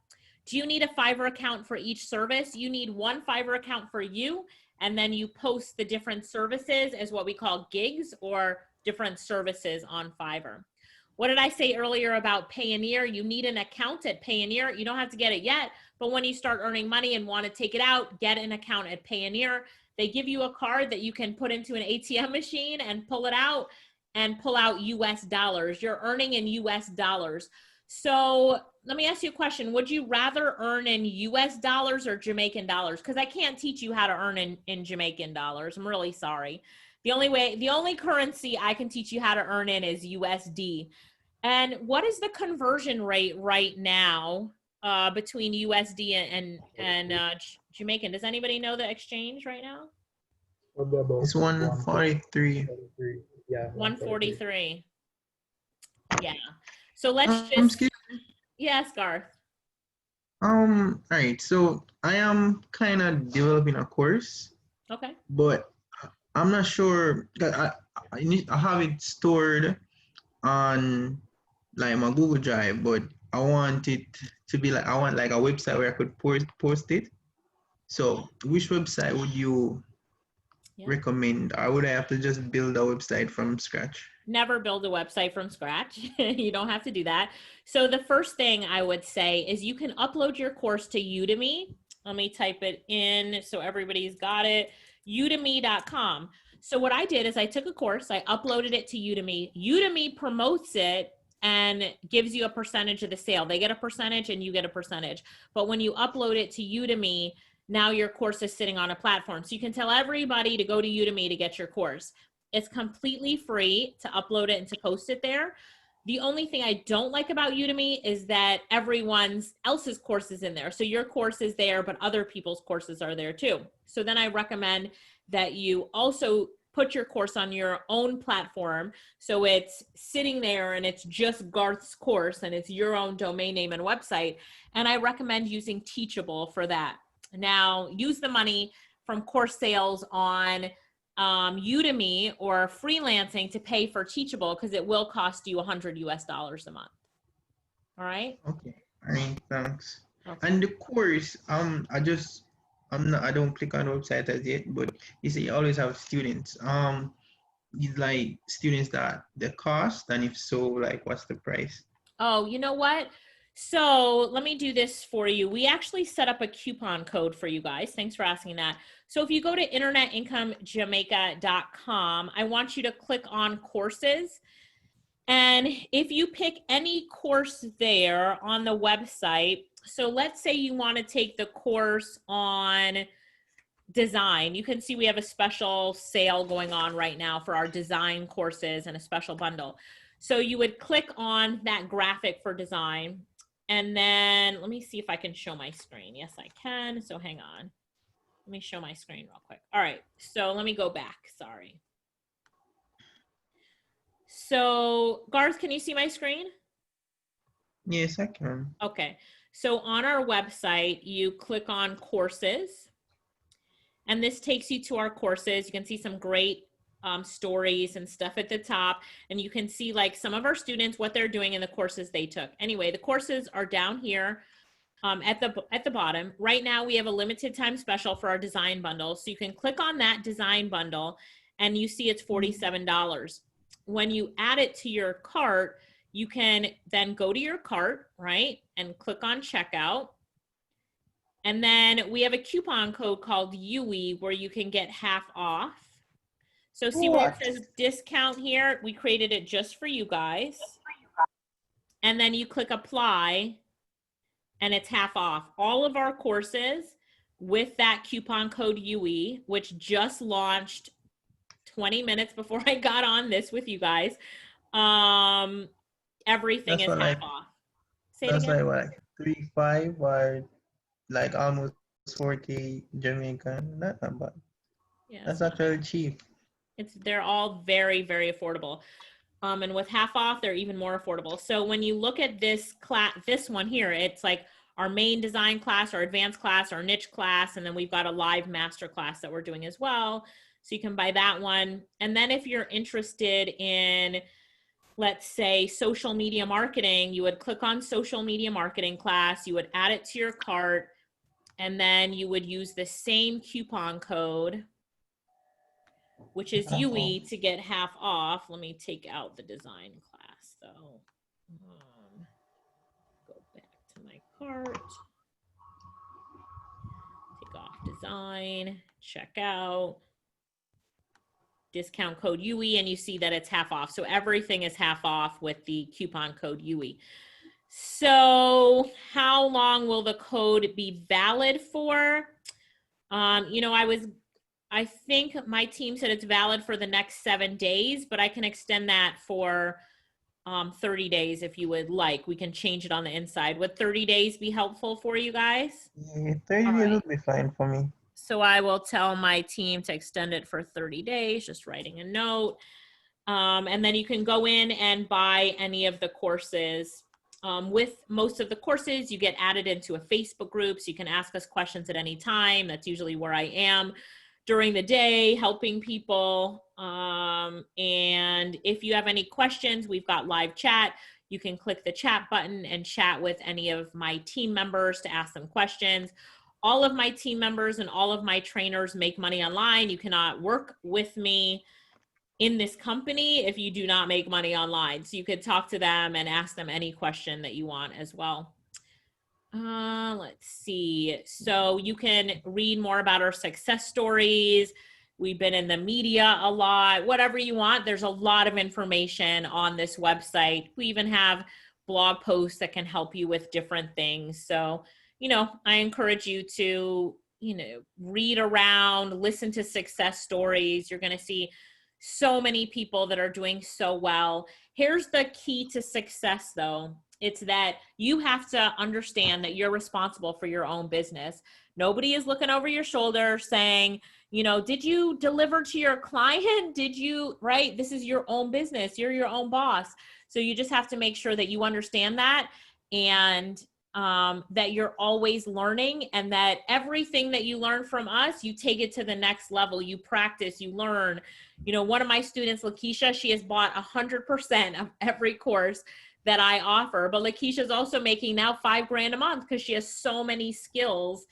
Do you need a Fiverr account for each service? You need one Fiverr account for you, and then you post the different services as what we call gigs or different services on Fiverr. What did I say earlier about Payoneer? You need an account at Payoneer. You don't have to get it yet, but when you start earning money and want to take it out, get an account at Payoneer. They give you a card that you can put into an ATM machine and pull it out and pull out US dollars. You're earning in US dollars. So let me ask you a question. Would you rather earn in US dollars or Jamaican dollars? Because I can't teach you how to earn in Jamaican dollars. I'm really sorry. The only currency I can teach you how to earn in is USD. And what is the conversion rate right now between USD and Jamaican? Does anybody know the exchange right now? It's 143. Yeah. 143. Yeah. So let's just. Yes, Garth. All right. So I am kind of developing a course. Okay. But I'm not sure. I have it stored on like my Google Drive, but I want it to be like, I want like a website where I could post it. So which website would you recommend? Or would I have to just build a website from scratch? Never build a website from scratch. You don't have to do that. So the first thing I would say is you can upload your course to Udemy. Let me type it in so everybody's got it. Udemy.com. So what I did is I took a course, I uploaded it to Udemy. Udemy promotes it and gives you a percentage of the sale. They get a percentage and you get a percentage. But when you upload it to Udemy, now your course is sitting on a platform. So you can tell everybody to go to Udemy to get your course. It's completely free to upload it and to post it there. The only thing I don't like about Udemy is that everyone else's course is in there. So your course is there, but other people's courses are there too. So then I recommend that you also put your course on your own platform. So it's sitting there and it's just Garth's course and it's your own domain name and website. And I recommend using Teachable for that. Now use the money from course sales on Udemy or freelancing to pay for Teachable because it will cost you $100 US a month. All right. Okay. All right. Thanks. Okay. And the course, I don't click on the website as yet, but you say you always have students. Is like students that the cost, and if so, like what's the price? Oh, you know what? So let me do this for you. We actually set up a coupon code for you guys. Thanks for asking that. So if you go to internetinkomejamaica.com, I want you to click on courses. And if you pick any course there on the website, so let's say you want to take the course on design, you can see we have a special sale going on right now for our design courses and a special bundle. So you would click on that graphic for design, and then let me see if I can show my screen. Yes, I can. So hang on. Let me show my screen real quick. All right, so let me go back. Sorry. So Garth, can you see my screen? Yes, I can. Okay, so on our website, you click on courses, and this takes you to our courses. You can see some great stories and stuff at the top, and you can see like some of our students, what they're doing in the courses they took. Anyway, the courses are down here at the bottom. Right now, we have a limited time special for our design bundle. So you can click on that design bundle, and you see it's $47. When you add it to your cart, you can then go to your cart, right, and click on checkout. And then we have a coupon code called UWI where you can get half off. So see where it says discount here? We created it just for you guys. And then you click apply, and it's half off. All of our courses with that coupon code UWI, which just launched 20 minutes before I got on this with you guys. Everything is half off. Say it again. Like 3.5 or like almost 4K Jamaican. Not bad. Yeah, that's actually cheap. They're all very, very affordable. And with half off, they're even more affordable. So when you look at this one here, it's like our main design class, our advanced class, our niche class, and then we've got a live master class that we're doing as well. So you can buy that one. And then if you're interested in, let's say, social media marketing, you would click on social media marketing class, you would add it to your cart, and then you would use the same coupon code, which is UWI, to get half off. Let me take out the design class. So go back to my cart, take off design, check out, discount code UWI, and you see that it's half off. So everything is half off with the coupon code UWI. So how long will the code be valid for? You know, I think my team said it's valid for the next 7 days, but I can extend that for 30 days if you would like. We can change it on the inside. Would 30 days be helpful for you guys? Yeah, 30 days would be fine for me. So I will tell my team to extend it for 30 days, just writing a note. And then you can go in and buy any of the courses. With most of the courses, you get added into a Facebook group, so you can ask us questions at any time. That's usually where I am during the day, helping people. And if you have any questions, we've got live chat. You can click the chat button and chat with any of my team members to ask them questions. All of my team members and all of my trainers make money online. You cannot work with me in this company if you do not make money online. So you could talk to them and ask them any question that you want as well. Let's see. So you can read more about our success stories. We've been in the media a lot, whatever you want. There's a lot of information on this website. We even have blog posts that can help you with different things. So, you know, I encourage you to, you know, read around, listen to success stories. You're going to see so many people that are doing so well. Here's the key to success though. It's that you have to understand that you're responsible for your own business. Nobody is looking over your shoulder saying, you know, did you deliver to your client? Did you, right? This is your own business. You're your own boss. So you just have to make sure that you understand that, and that you're always learning, and that everything that you learn from us, you take it to the next level. You practice, you learn. You know, one of my students, Lakeisha, she has bought 100% of every course that I offer, but Lakeisha's also making now $5,000 a month because she has so many skills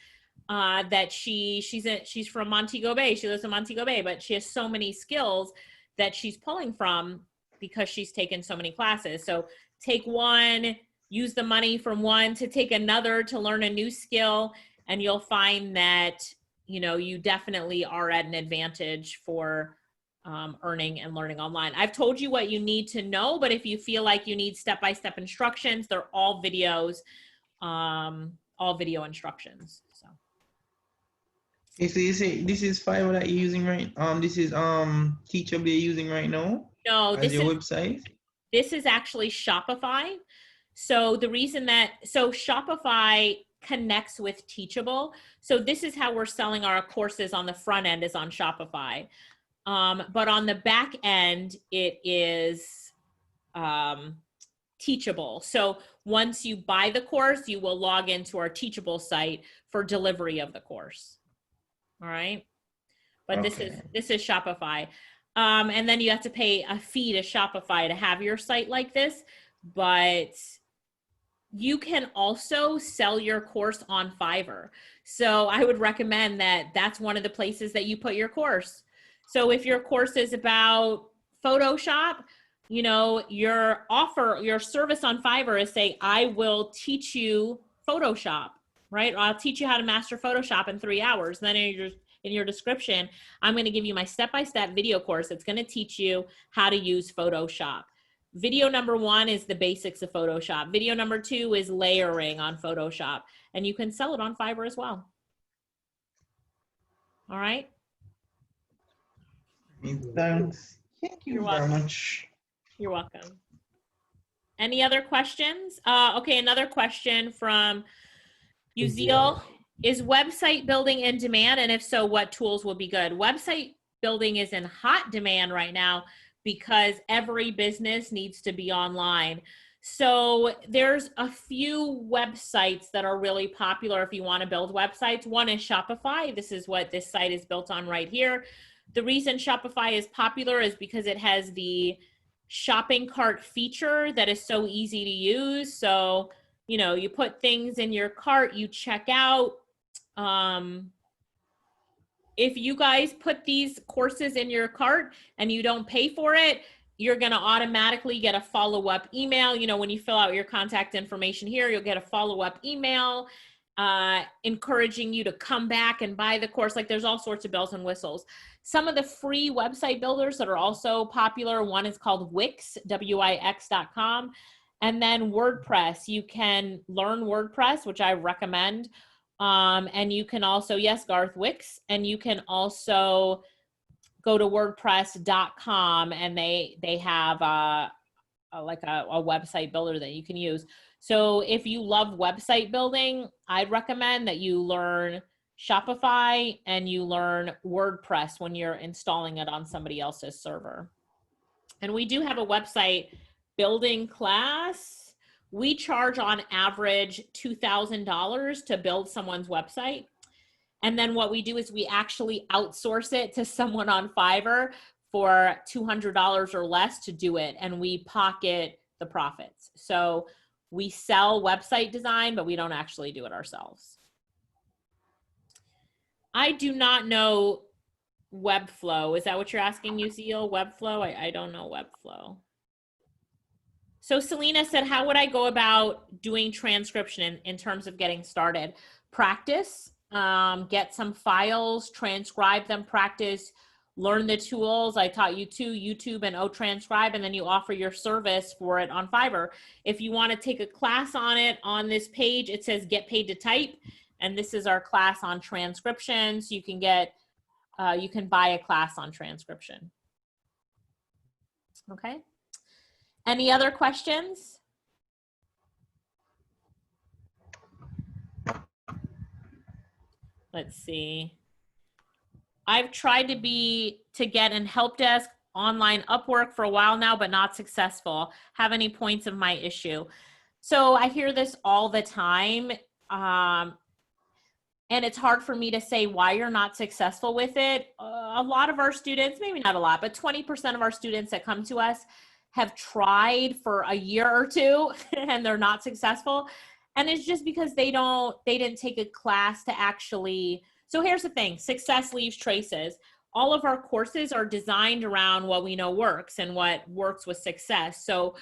that she's from Montego Bay. She lives in Montego Bay, but she has so many skills that she's pulling from because she's taken so many classes. So take one, use the money from one to take another to learn a new skill, and you'll find that, you know, you definitely are at an advantage for earning and learning online. I've told you what you need to know, but if you feel like you need step-by-step instructions, they're all videos, all video instructions. So. Okay, so you say this is Fiverr that you're using right? This is Teachable you're using right now No, as your website. This is actually Shopify. So the reason that, so Shopify connects with Teachable. So this is how we're selling our courses on the front end is on Shopify. But on the back end, it is Teachable. So once you buy the course, you will log into our Teachable site for delivery of the course. All right. But Okay. this is Shopify. And then you have to pay a fee to Shopify to have your site like this, but you can also sell your course on Fiverr. So I would recommend that that's one of the places that you put your course. So if your course is about Photoshop, you know, your service on Fiverr is say, I will teach you Photoshop, right? Or I'll teach you how to master Photoshop in 3 hours. And then in your description, I'm going to give you my step-by-step video course that's going to teach you how to use Photoshop. Video number 1 is the basics of Photoshop. Video number 2 is layering on Photoshop, and you can sell it on Fiverr as well. All right. Thanks. Thank you very much. You're welcome. Any other questions? Okay, another question from Uziel. Is website building in demand? And if so, what tools will be good? Website building is in hot demand right now because every business needs to be online. So there's a few websites that are really popular if you want to build websites. One is Shopify. This is what this site is built on right here. The reason Shopify is popular is because it has the shopping cart feature that is so easy to use. So, you know, you put things in your cart, you check out. If you guys put these courses in your cart and you don't pay for it, you're going to automatically get a follow-up email. You know, when you fill out your contact information here, you'll get a follow-up email encouraging you to come back and buy the course. Like there's all sorts of bells and whistles. Some of the free website builders that are also popular, one is called Wix, WIX.com. And then WordPress. You can learn WordPress, which I recommend. And you can also, yes, Garth, Wix, and you can also go to WordPress.com and they have like a website builder that you can use. So if you love website building, I'd recommend that you learn Shopify and you learn WordPress when you're installing it on somebody else's server. And we do have a website building class. We charge on average $2,000 to build someone's website. And then what we do is we actually outsource it to someone on Fiverr for $200 or less to do it. And we pocket the profits. So we sell website design, but we don't actually do it ourselves. I do not know Webflow. Is that what you're asking, Uziel? Webflow? I don't know Webflow. So Selena said, how would I go about doing transcription in terms of getting started? Practice, get some files, transcribe them, practice, learn the tools. I taught you YouTube and OTranscribe, and then you offer your service for it on Fiverr. If you want to take a class on it, on this page, it says get paid to type. And this is our class on transcription. So you can get, you can buy a class on transcription. Okay. Any other questions? Let's see. I've tried to get in help desk, online Upwork for a while now, but not successful. Have any points of my issue? So I hear this all the time. And it's hard for me to say why you're not successful with it. A lot of our students, maybe not a lot, but 20% of our students that come to us have tried for a year or two and they're not successful. And it's just because they didn't take a class to actually, so here's the thing, success leaves traces. All of our courses are designed around what we know works and what works with success. So,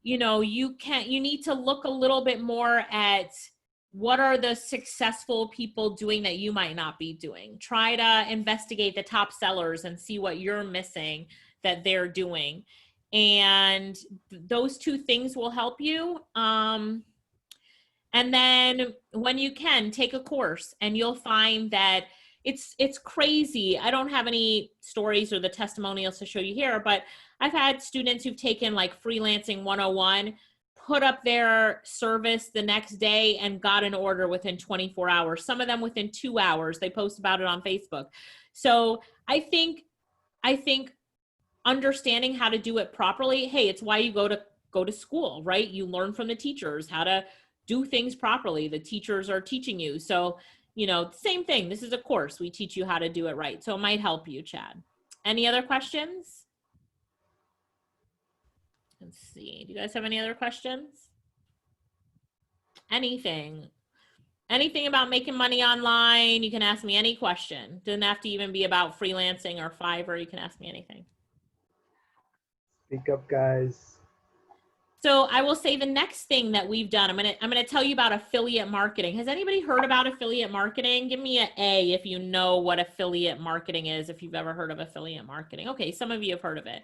you know, you need to look a little bit more at what are the successful people doing that you might not be doing? Try to investigate the top sellers and see what you're missing that they're doing. And those two things will help you. And then when you can, take a course, and you'll find that it's crazy. I don't have any stories or the testimonials to show you here, but I've had students who've taken like Freelancing 101, put up their service the next day and got an order within 24 hours. Some of them within 2 hours. They post about it on Facebook. So I think understanding how to do it properly, hey, it's why you go to school, right? You learn from the teachers how to do things properly. The teachers are teaching you. So, you know, same thing. This is a course. We teach you how to do it right. So it might help you, Chad. Any other questions? Let's see. Do you guys have any other questions? Anything about making money online? You can ask me any question. Doesn't have to even be about freelancing or Fiverr. You can ask me anything. Speak up, guys. So I will say the next thing that we've done, I'm gonna tell you about affiliate marketing. Has anybody heard about affiliate marketing? Give me an A if you know what affiliate marketing is, if you've ever heard of affiliate marketing. Okay, some of you have heard of it.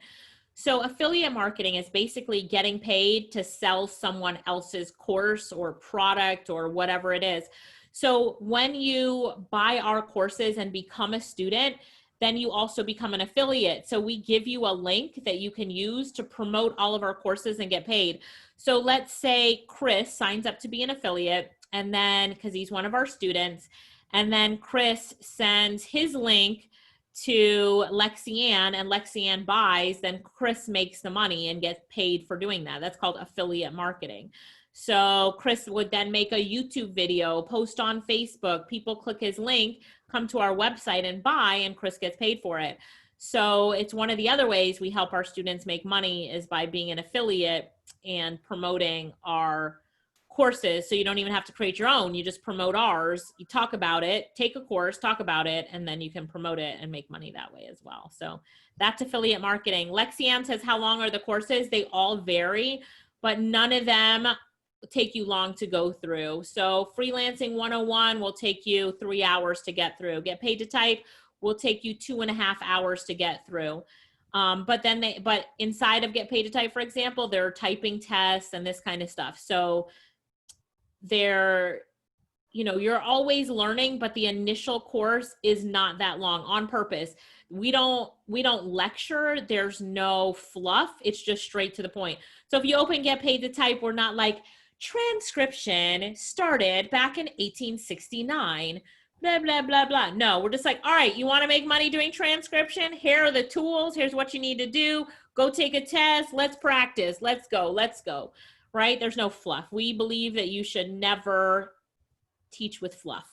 So affiliate marketing is basically getting paid to sell someone else's course or product or whatever it is. So when you buy our courses and become a student, then you also become an affiliate. So we give you a link that you can use to promote all of our courses and get paid. So let's say Chris signs up to be an affiliate, and then, because he's one of our students, and then Chris sends his link to Lexianne, and Lexianne buys, then Chris makes the money and gets paid for doing that. That's called affiliate marketing. So Chris would then make a YouTube video, post on Facebook, people click his link, come to our website and buy, and Chris gets paid for it. So it's one of the other ways we help our students make money is by being an affiliate and promoting our courses. So you don't even have to create your own. You just promote ours. You talk about it, take a course, talk about it, and then you can promote it and make money that way as well. So that's affiliate marketing. Lexianne says, how long are the courses? They all vary, but none of them take you long to go through. So Freelancing 101 will take you 3 hours to get through. Get Paid to Type will take you 2.5 hours to get through. But inside of Get Paid to Type, for example, there are typing tests and this kind of stuff. So they're, you know, you're always learning, but the initial course is not that long on purpose. We don't lecture. There's no fluff. It's just straight to the point. So if you open Get Paid to Type, we're not like, transcription started back in 1869, blah, blah, blah, blah. No, we're just like, all right, you want to make money doing transcription? Here are the tools. Here's what you need to do. Go take a test. Let's practice. Let's go, right? There's no fluff. We believe that you should never teach with fluff.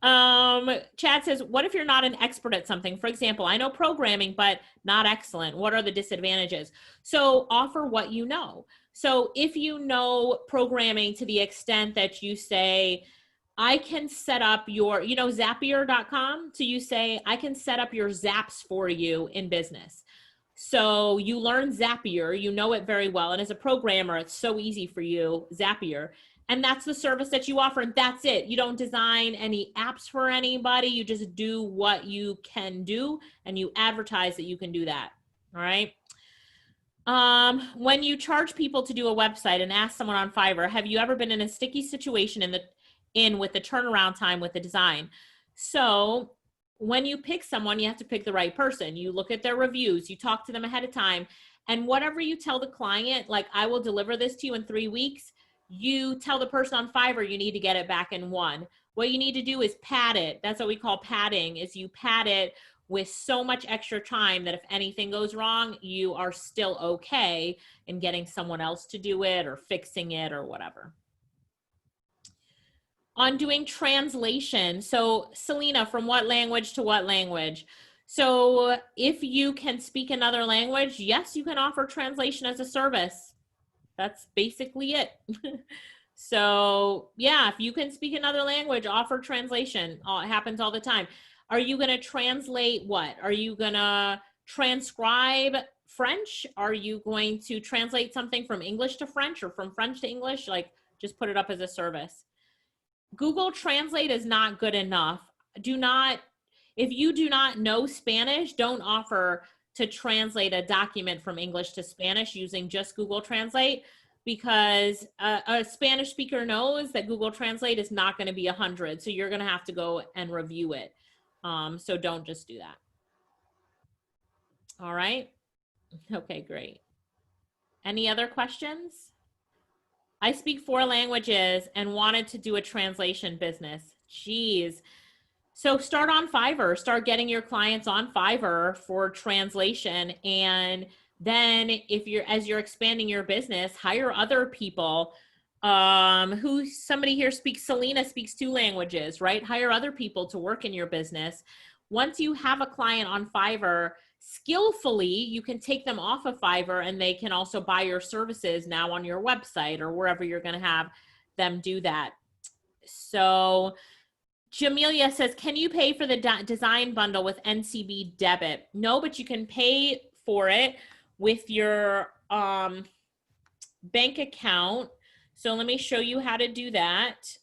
Chad says, what if you're not an expert at something? For example, I know programming, but not excellent. What are the disadvantages? So offer what you know. So if you know programming to the extent that you say, I can set up your, you know, Zapier.com. So you say, I can set up your Zaps for you in business. So you learn Zapier, you know it very well. And as a programmer, it's so easy for you, Zapier. And that's the service that you offer. And that's it. You don't design any apps for anybody. You just do what you can do and you advertise that you can do that. All right. When you charge people to do a website and ask someone on Fiverr, have you ever been in a sticky situation with the turnaround time with the design? So when you pick someone, you have to pick the right person. You look at their reviews, you talk to them ahead of time, and whatever you tell the client, like, I will deliver this to you in 3 weeks, you tell the person on Fiverr you need to get it back in 1. What you need to do is pad it. That's what we call padding, is you pad it with so much extra time that if anything goes wrong, you are still okay in getting someone else to do it or fixing it or whatever. On doing translation. So Selena, from what language to what language? So if you can speak another language, yes, you can offer translation as a service. That's basically it. So yeah, if you can speak another language, offer translation. It happens all the time. Are you going to translate what? Are you going to transcribe French? Are you going to translate something from English to French or from French to English? Like, just put it up as a service. Google Translate is not good enough. If you do not know Spanish, don't offer to translate a document from English to Spanish using just Google Translate, because a Spanish speaker knows that Google Translate is not going to be 100. So you're going to have to go and review it. So don't just do that. All right. Okay, great. Any other questions? I speak 4 languages and wanted to do a translation business. Jeez. So start on Fiverr, start getting your clients on Fiverr for translation. And then as you're expanding your business, hire other people somebody here Selena speaks 2 languages, right? Hire other people to work in your business. Once you have a client on Fiverr, skillfully, you can take them off of Fiverr and they can also buy your services now on your website or wherever you're going to have them do that. So Jamelia says, can you pay for the design bundle with Ncb Debit? No, but you can pay for it with your bank account. So let me show you how to do that.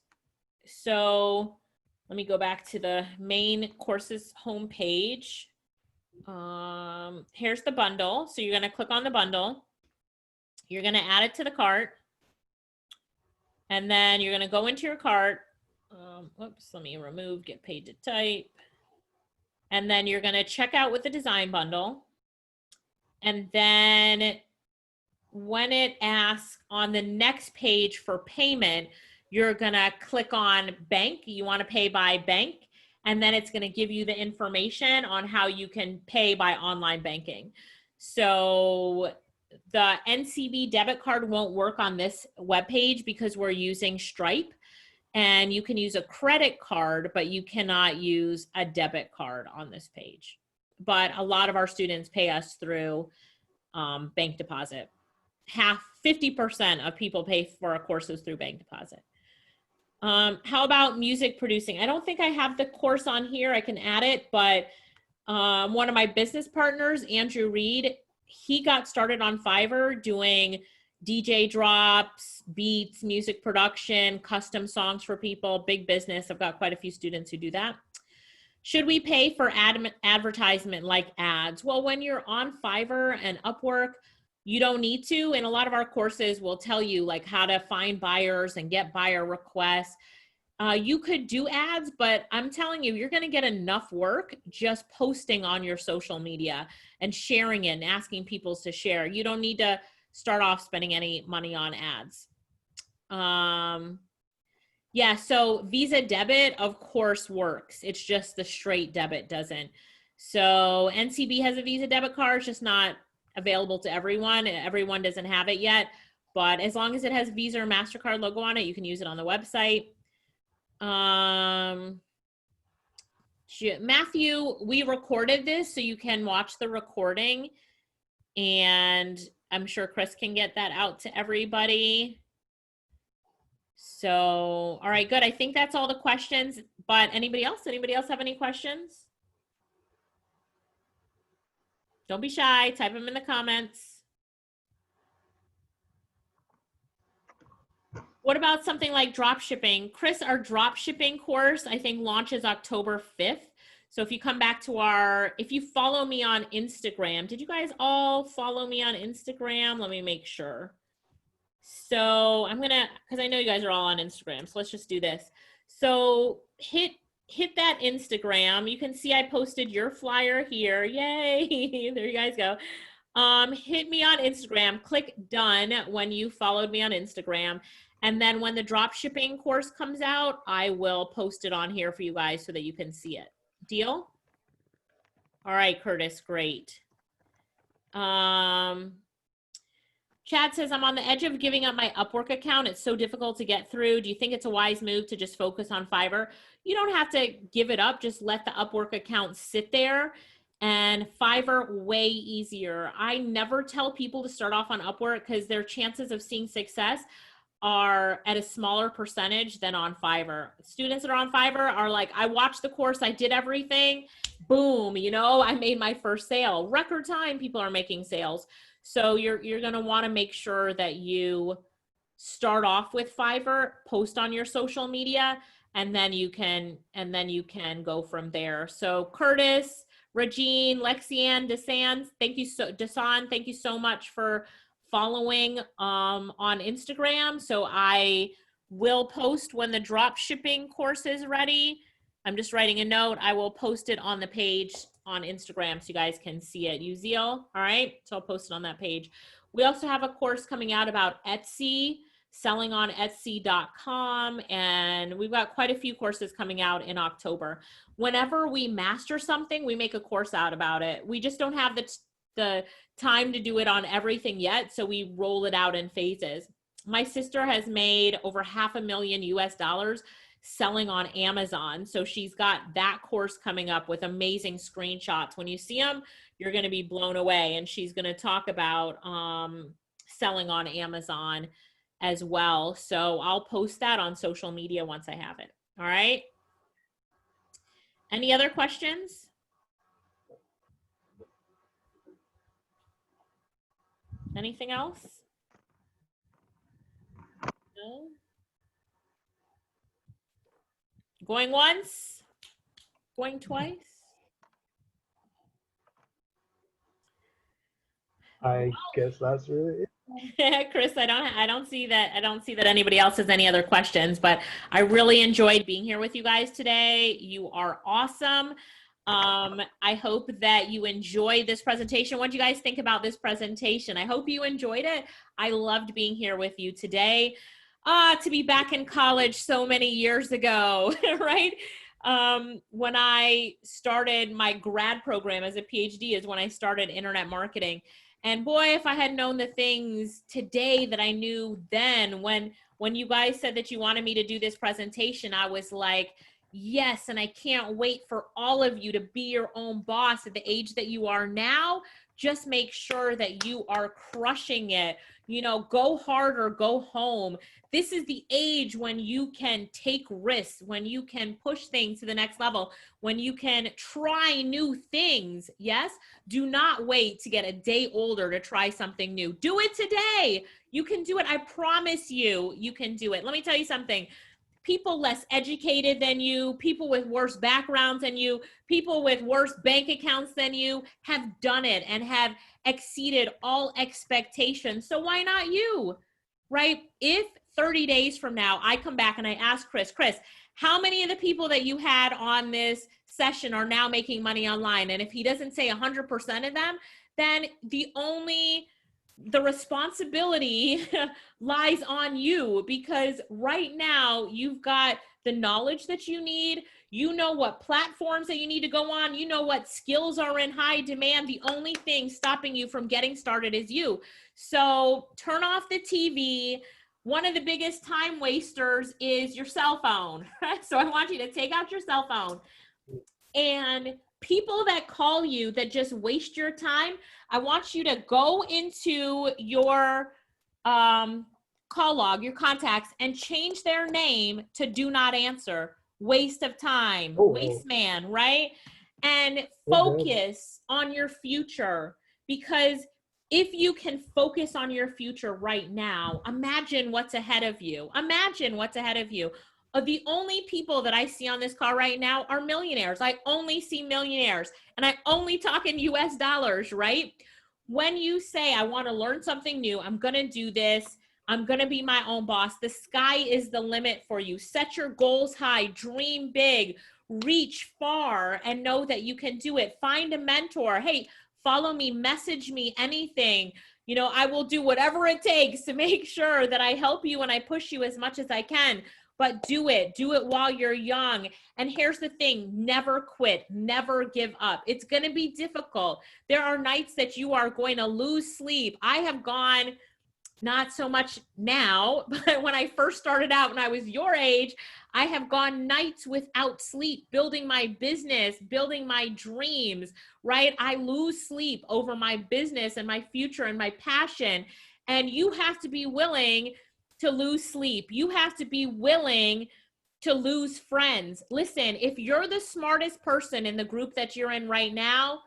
So let me go back to the main courses homepage. Here's the bundle. So you're going to click on the bundle. You're going to add it to the cart. And then you're going to go into your cart. Oops, let me remove, get paid to type. And then you're going to check out with the design bundle. And then when it asks on the next page for payment, you're going to click on bank. You want to pay by bank. And then it's going to give you the information on how you can pay by online banking. So the Ncb debit card won't work on this webpage because we're using Stripe. And you can use a credit card, but you cannot use a debit card on this page. But a lot of our students pay us through bank deposit. 50% of people pay for our courses through bank deposit. How about music producing? I don't think I have the course on here. I can add it, but one of my business partners, Andrew Reed, he got started on Fiverr doing DJ drops, beats, music production, custom songs for people, big business. I've got quite a few students who do that. Should we pay for advertisement like ads? Well, when you're on Fiverr and Upwork, you don't need to. And a lot of our courses will tell you like how to find buyers and get buyer requests. You could do ads, but I'm telling you, you're going to get enough work just posting on your social media and sharing it and asking people to share. You don't need to start off spending any money on ads. Yeah, so Visa debit, of course, works. It's just the straight debit doesn't. So Ncb has a Visa debit card, it's just not available to everyone. Everyone doesn't have it yet, but as long as it has Visa or MasterCard logo on it, you can use it on the website. Matthew, we recorded this, so you can watch the recording, and I'm sure Chris can get that out to everybody. So, all right, good. I think that's all the questions, but anybody else have any questions? Don't be shy, type them in the comments. What about something like drop shipping? Chris, our drop shipping course, I think launches October 5th. So if you come back to if you follow me on Instagram, did you guys all follow me on Instagram? Let me make sure. So I'm because I know you guys are all on Instagram, so let's just do this. So hit that Instagram. You can see I posted your flyer here. Yay, there you guys go. Hit me on Instagram, click done when you followed me on Instagram. And then when the drop shipping course comes out, I will post it on here for you guys so that you can see it. Deal? All right, Curtis, great. Chad says, I'm on the edge of giving up my Upwork account. It's so difficult to get through. Do you think it's a wise move to just focus on Fiverr? You don't have to give it up. Just let the Upwork account sit there, and Fiverr way easier. I never tell people to start off on Upwork because their chances of seeing success are at a smaller percentage than on Fiverr. Students that are on Fiverr are like, I watched the course, I did everything, boom, you know, I made my first sale. Record time, people are making sales. So you're going to want to make sure that you start off with Fiverr, post on your social media, and then you can go from there. So Curtis, Regine, Lexianne, Desan, thank you so much for following on Instagram. So I will post when the drop shipping course is ready. I'm just writing a note. I will post it on the page on Instagram so you guys can see it. Uziel, all right? So I'll post it on that page. We also have a course coming out about Etsy, selling on Etsy.com, and we've got quite a few courses coming out in October. Whenever we master something, we make a course out about it. We just don't have the time to do it on everything yet, so we roll it out in phases. My sister has made over $500,000 US selling on Amazon. So she's got that course coming up with amazing screenshots. When you see them, you're going to be blown away. And she's going to talk about selling on Amazon as well. So I'll post that on social media once I have it. All right. Any other questions? Anything else? No? Going once? Going twice? I guess that's really it. Chris, I don't see that anybody else has any other questions, but I really enjoyed being here with you guys today. You are awesome. I hope that you enjoyed this presentation. What do you guys think about this presentation? I hope you enjoyed it. I loved being here with you today. To be back in college so many years ago, right? When I started my grad program as a PhD is when I started internet marketing. And boy, if I had known the things today that I knew then, when you guys said that you wanted me to do this presentation, I was like, yes, and I can't wait for all of you to be your own boss at the age that you are now. Just make sure that you are crushing it. You know, go hard or go home. This is the age when you can take risks, when you can push things to the next level, when you can try new things. Yes, do not wait to get a day older to try something new. Do it today. You can do it. I promise you, you can do it. Let me tell you something. People less educated than you, people with worse backgrounds than you, people with worse bank accounts than you have done it and have exceeded all expectations. So why not you, right? If 30 days from now, I come back and I ask Chris, how many of the people that you had on this session are now making money online? And if he doesn't say 100% of them, then the responsibility lies on you, because right now you've got the knowledge that you need. You know what platforms that you need to go on. You know what skills are in high demand. The only thing stopping you from getting started is you. So turn off the TV. One of the biggest time wasters is your cell phone. So I want you to take out your cell phone, and people that call you that just waste your time, I want you to go into your call log, your contacts, and change their name to do not answer. Waste of time, waste man, right? And focus on your future, because if you can focus on your future right now, imagine what's ahead of you. Imagine what's ahead of you. The only people that I see on this call right now are millionaires. I only see millionaires, and I only talk in US dollars, right? When you say, I want to learn something new, I'm going to do this, I'm going to be my own boss, the sky is the limit for you. Set your goals high, dream big, reach far, and know that you can do it. Find a mentor. Hey, follow me, message me, anything. You know, I will do whatever it takes to make sure that I help you and I push you as much as I can. But do it while you're young. And here's the thing, never quit, never give up. It's going to be difficult. There are nights that you are going to lose sleep. I have gone, not so much now, but when I first started out, when I was your age, I have gone nights without sleep, building my business, building my dreams, right? I lose sleep over my business and my future and my passion. And you have to be willing to lose sleep. You have to be willing to lose friends. Listen, if you're the smartest person in the group that you're in right now,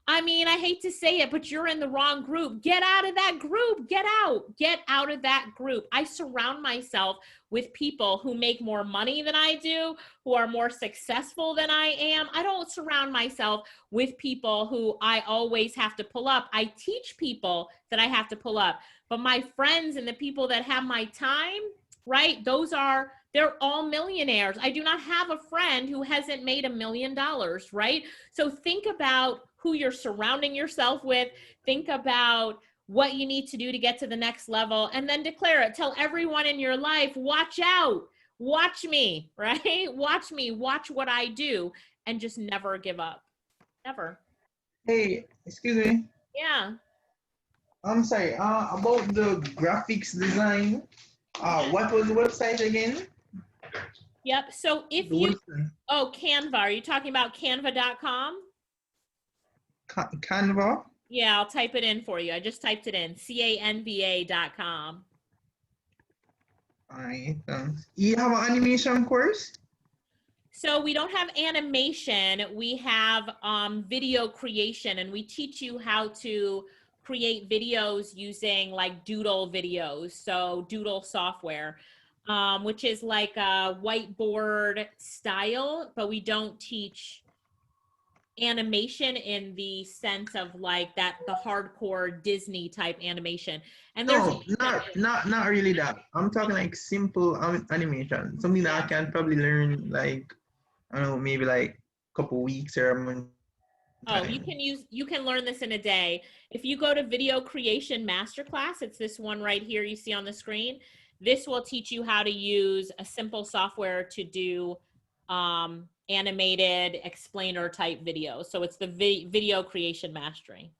I mean, I hate to say it, but you're in the wrong group. Get out of that group. Get out. Get out of that group. I surround myself with people who make more money than I do, who are more successful than I am. I don't surround myself with people who I always have to pull up. I teach people that I have to pull up. But my friends and the people that have my time, right? They're all millionaires. I do not have a friend who hasn't made $1 million, right? So think about who you're surrounding yourself with. Think about what you need to do to get to the next level, and then declare it. Tell everyone in your life, watch out, watch me, right? Watch me, watch what I do, and just never give up. Never. Hey, excuse me. Yeah. I'm sorry. About the graphics design. What was the website again? Yep. So if The you, website. oh, Canva, are you talking about canva.com? Canva. Yeah, I'll type it in for you. I just typed it in, canva.com. All right. You have an animation course? So we don't have animation, we have video creation, and we teach you how to create videos using like Doodle videos. So Doodle software, which is like a whiteboard style, but we don't teach animation in the sense of like that, the hardcore Disney type animation. And there's No, not really that. I'm talking like simple animation, something that I can probably learn like, I don't know, maybe like a couple weeks or a month. Oh, you can learn this in a day. If you go to Video Creation Masterclass, it's this one right here you see on the screen. This will teach you how to use a simple software to do animated explainer type videos. So it's the Video Creation Mastery.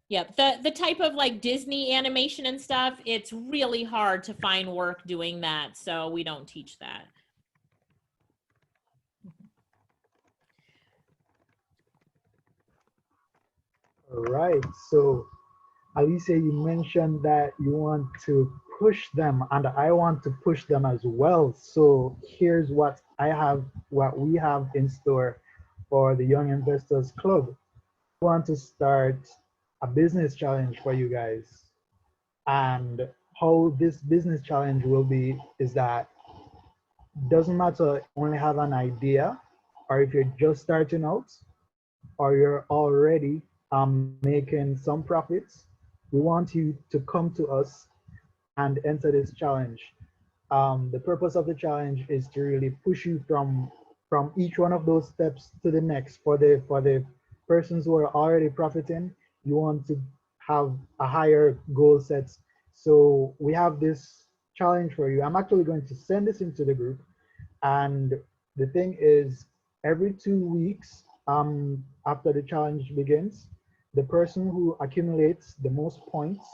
Yep, the type of like Disney animation and stuff, it's really hard to find work doing that. So we don't teach that. All right. So, Alicia, you mentioned that you want to push them, and I want to push them as well. So, here's what we have in store for the Young Investors Club. We want to start a business challenge for you guys. And how this business challenge will be is that doesn't matter if you only have an idea or if you're just starting out or you're already making some profits. We want you to come to us and enter this challenge. The purpose of the challenge is to really push you from each one of those steps to the next. For the persons who are already profiting, you want to have a higher goal set. So we have this challenge for you. I'm actually going to send this into the group, and the thing is, every 2 weeks after the challenge begins, the person who accumulates the most points,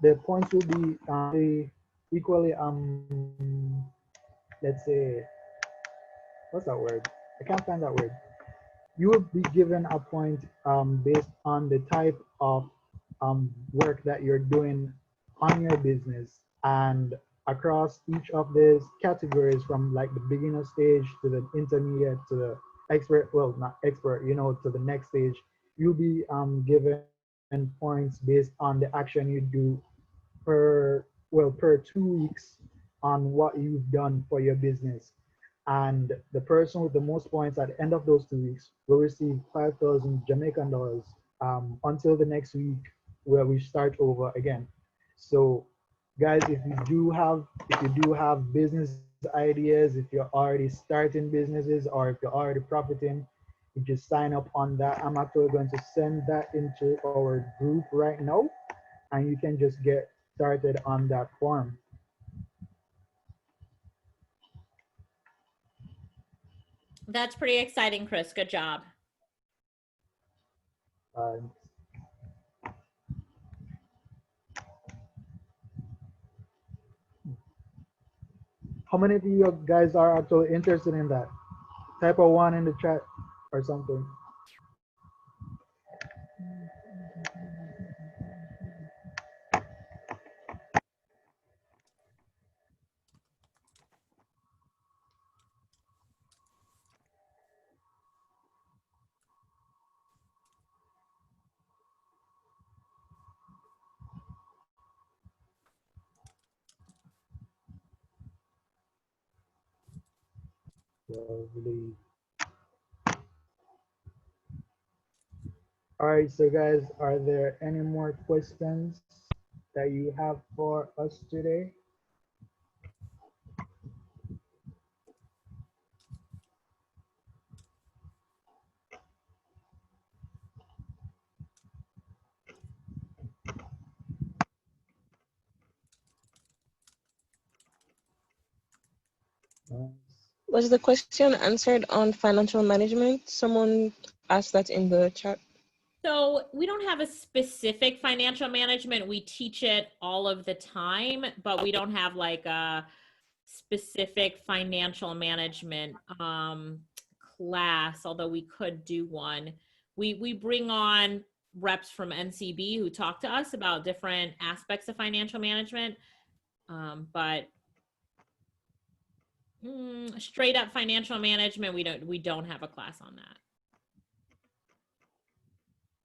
the points will be equally let's say, what's that word? I can't find that word. You will be given a point based on the type of work that you're doing on your business, and across each of these categories, from like the beginner stage to the intermediate to the expert, well, not expert, to the next stage, you'll be given points based on the action you do per 2 weeks on what you've done for your business. And the person with the most points at the end of those 2 weeks will receive 5,000 Jamaican dollars until the next week where we start over again. So guys, if you do have business ideas, if you're already starting businesses, or if you're already profiting, you just sign up on that. I'm actually going to send that into our group right now, and you can just get started on that form. That's pretty exciting, Chris. Good job. Uh, how many of you guys are actually interested in that? Type a one in the chat or something. Lovely. All right, so guys, are there any more questions that you have for us today? Was the question answered on financial management? Someone asked that in the chat. So we don't have a specific financial management. We teach it all of the time, but we don't have like a specific financial management class, although we could do one. We bring on reps from NCB who talk to us about different aspects of financial management, but straight up financial management, we don't have a class on that.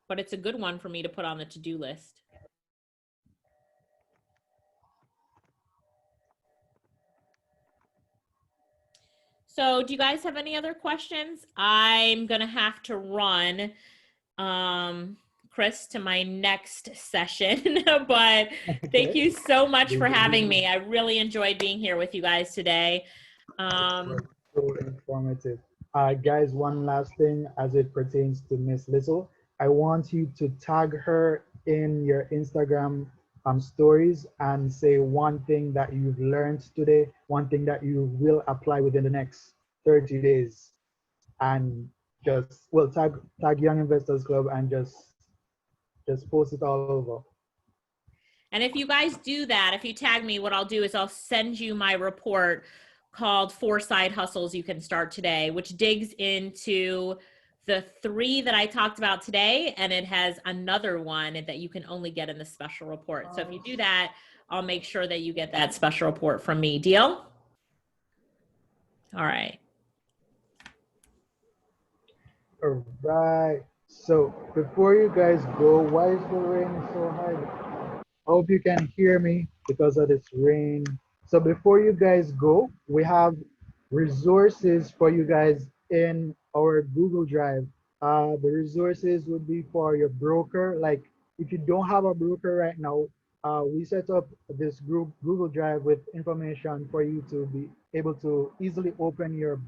But it's a good one for me to put on the to-do list. So do you guys have any other questions? I'm gonna have to run, Chris, to my next session, but thank you so much for having me. I really enjoyed being here with you guys today. So informative. Guys, one last thing as it pertains to Miss Lyttle. I want you to tag her in your Instagram stories and say one thing that you've learned today, one thing that you will apply within the next 30 days. And just, well, tag Young Investors Club and just post it all over. And if you guys do that, if you tag me, what I'll do is I'll send you my report called 4 Side Hustles You Can Start Today, which digs into the 3 that I talked about today, and it has another one that you can only get in the special report. So if you do that, I'll make sure that you get that special report from me. Deal? All right. All right. So before you guys go, why is the rain so hard? I hope you can hear me because of this rain. So before you guys go, we have resources for you guys in our Google Drive. The resources would be for your broker. Like if you don't have a broker right now, we set up this group Google Drive with information for you to be able to easily open your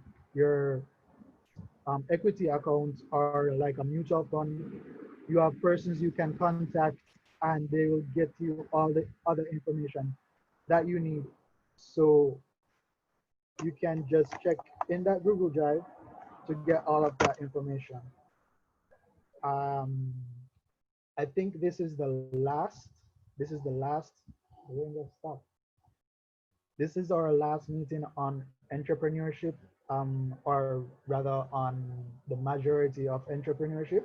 equity account or like a mutual fund. You have persons you can contact and they will get you all the other information that you need. So you can just check in that Google Drive to get all of that information. Um, I think this is the last, the rain just stopped. This is our last meeting on entrepreneurship, or rather on the majority of entrepreneurship.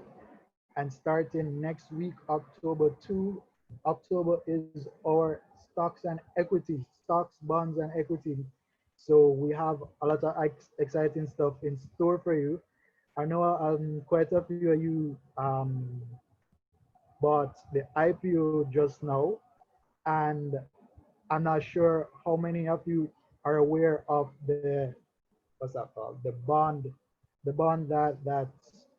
And starting next week, October 2, October is our stocks and equity, stocks, bonds, and equity. So we have a lot of exciting stuff in store for you. I know quite a few of you bought the IPO just now, and I'm not sure how many of you are aware of the, what's that called? The bond that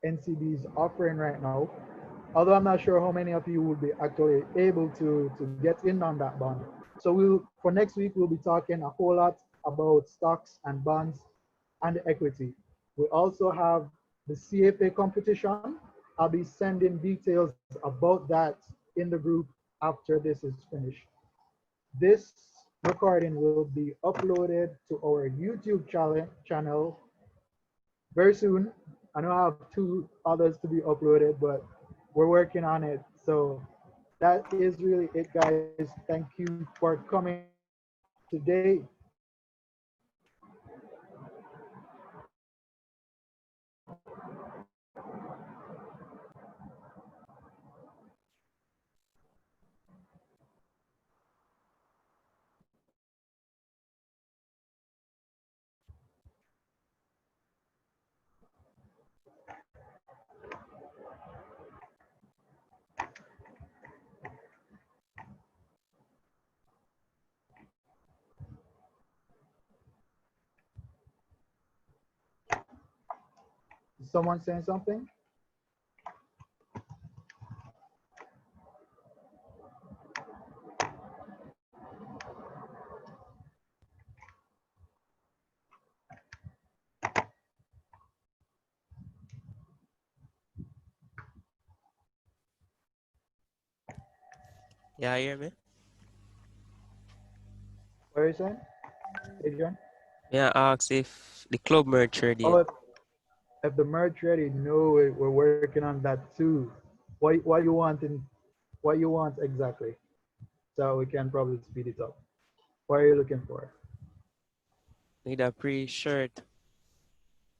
NCB is offering right now. Although I'm not sure how many of you will be actually able to get in on that bond. So for next week, we'll be talking a whole lot about stocks and bonds and equity. We also have the CFA competition. I'll be sending details about that in the group after this is finished. This recording will be uploaded to our YouTube channel very soon. I know I have 2 others to be uploaded, but we're working on it. So that is really it, guys. Thank you for coming today. Someone saying something? Yeah, you hear me? What are you saying, Adrian? Yeah, ask if the club merge ready. Oh, if the merge ready, no, we're working on that too. What you want what you want exactly? So we can probably speed it up. What are you looking for? Need a pre-shirt,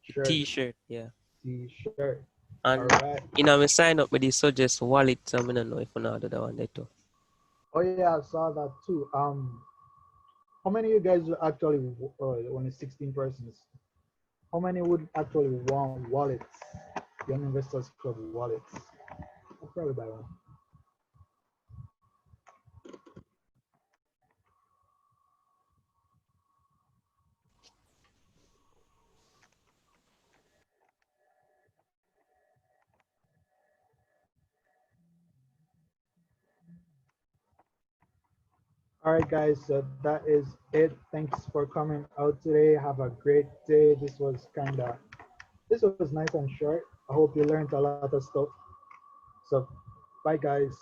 Shirt, t-shirt, yeah. t-shirt. All And right. we sign up with the suggest wallet, so I don't know if I know the one there too. Oh yeah, I saw that too. How many of you guys actually only 16 persons? How many would actually want wallets? Young Investors Club wallets. I'll probably buy one. All right, guys, so that is it. Thanks for coming out today. Have a great day. This was nice and short. I hope you learned a lot of stuff. So, bye, guys.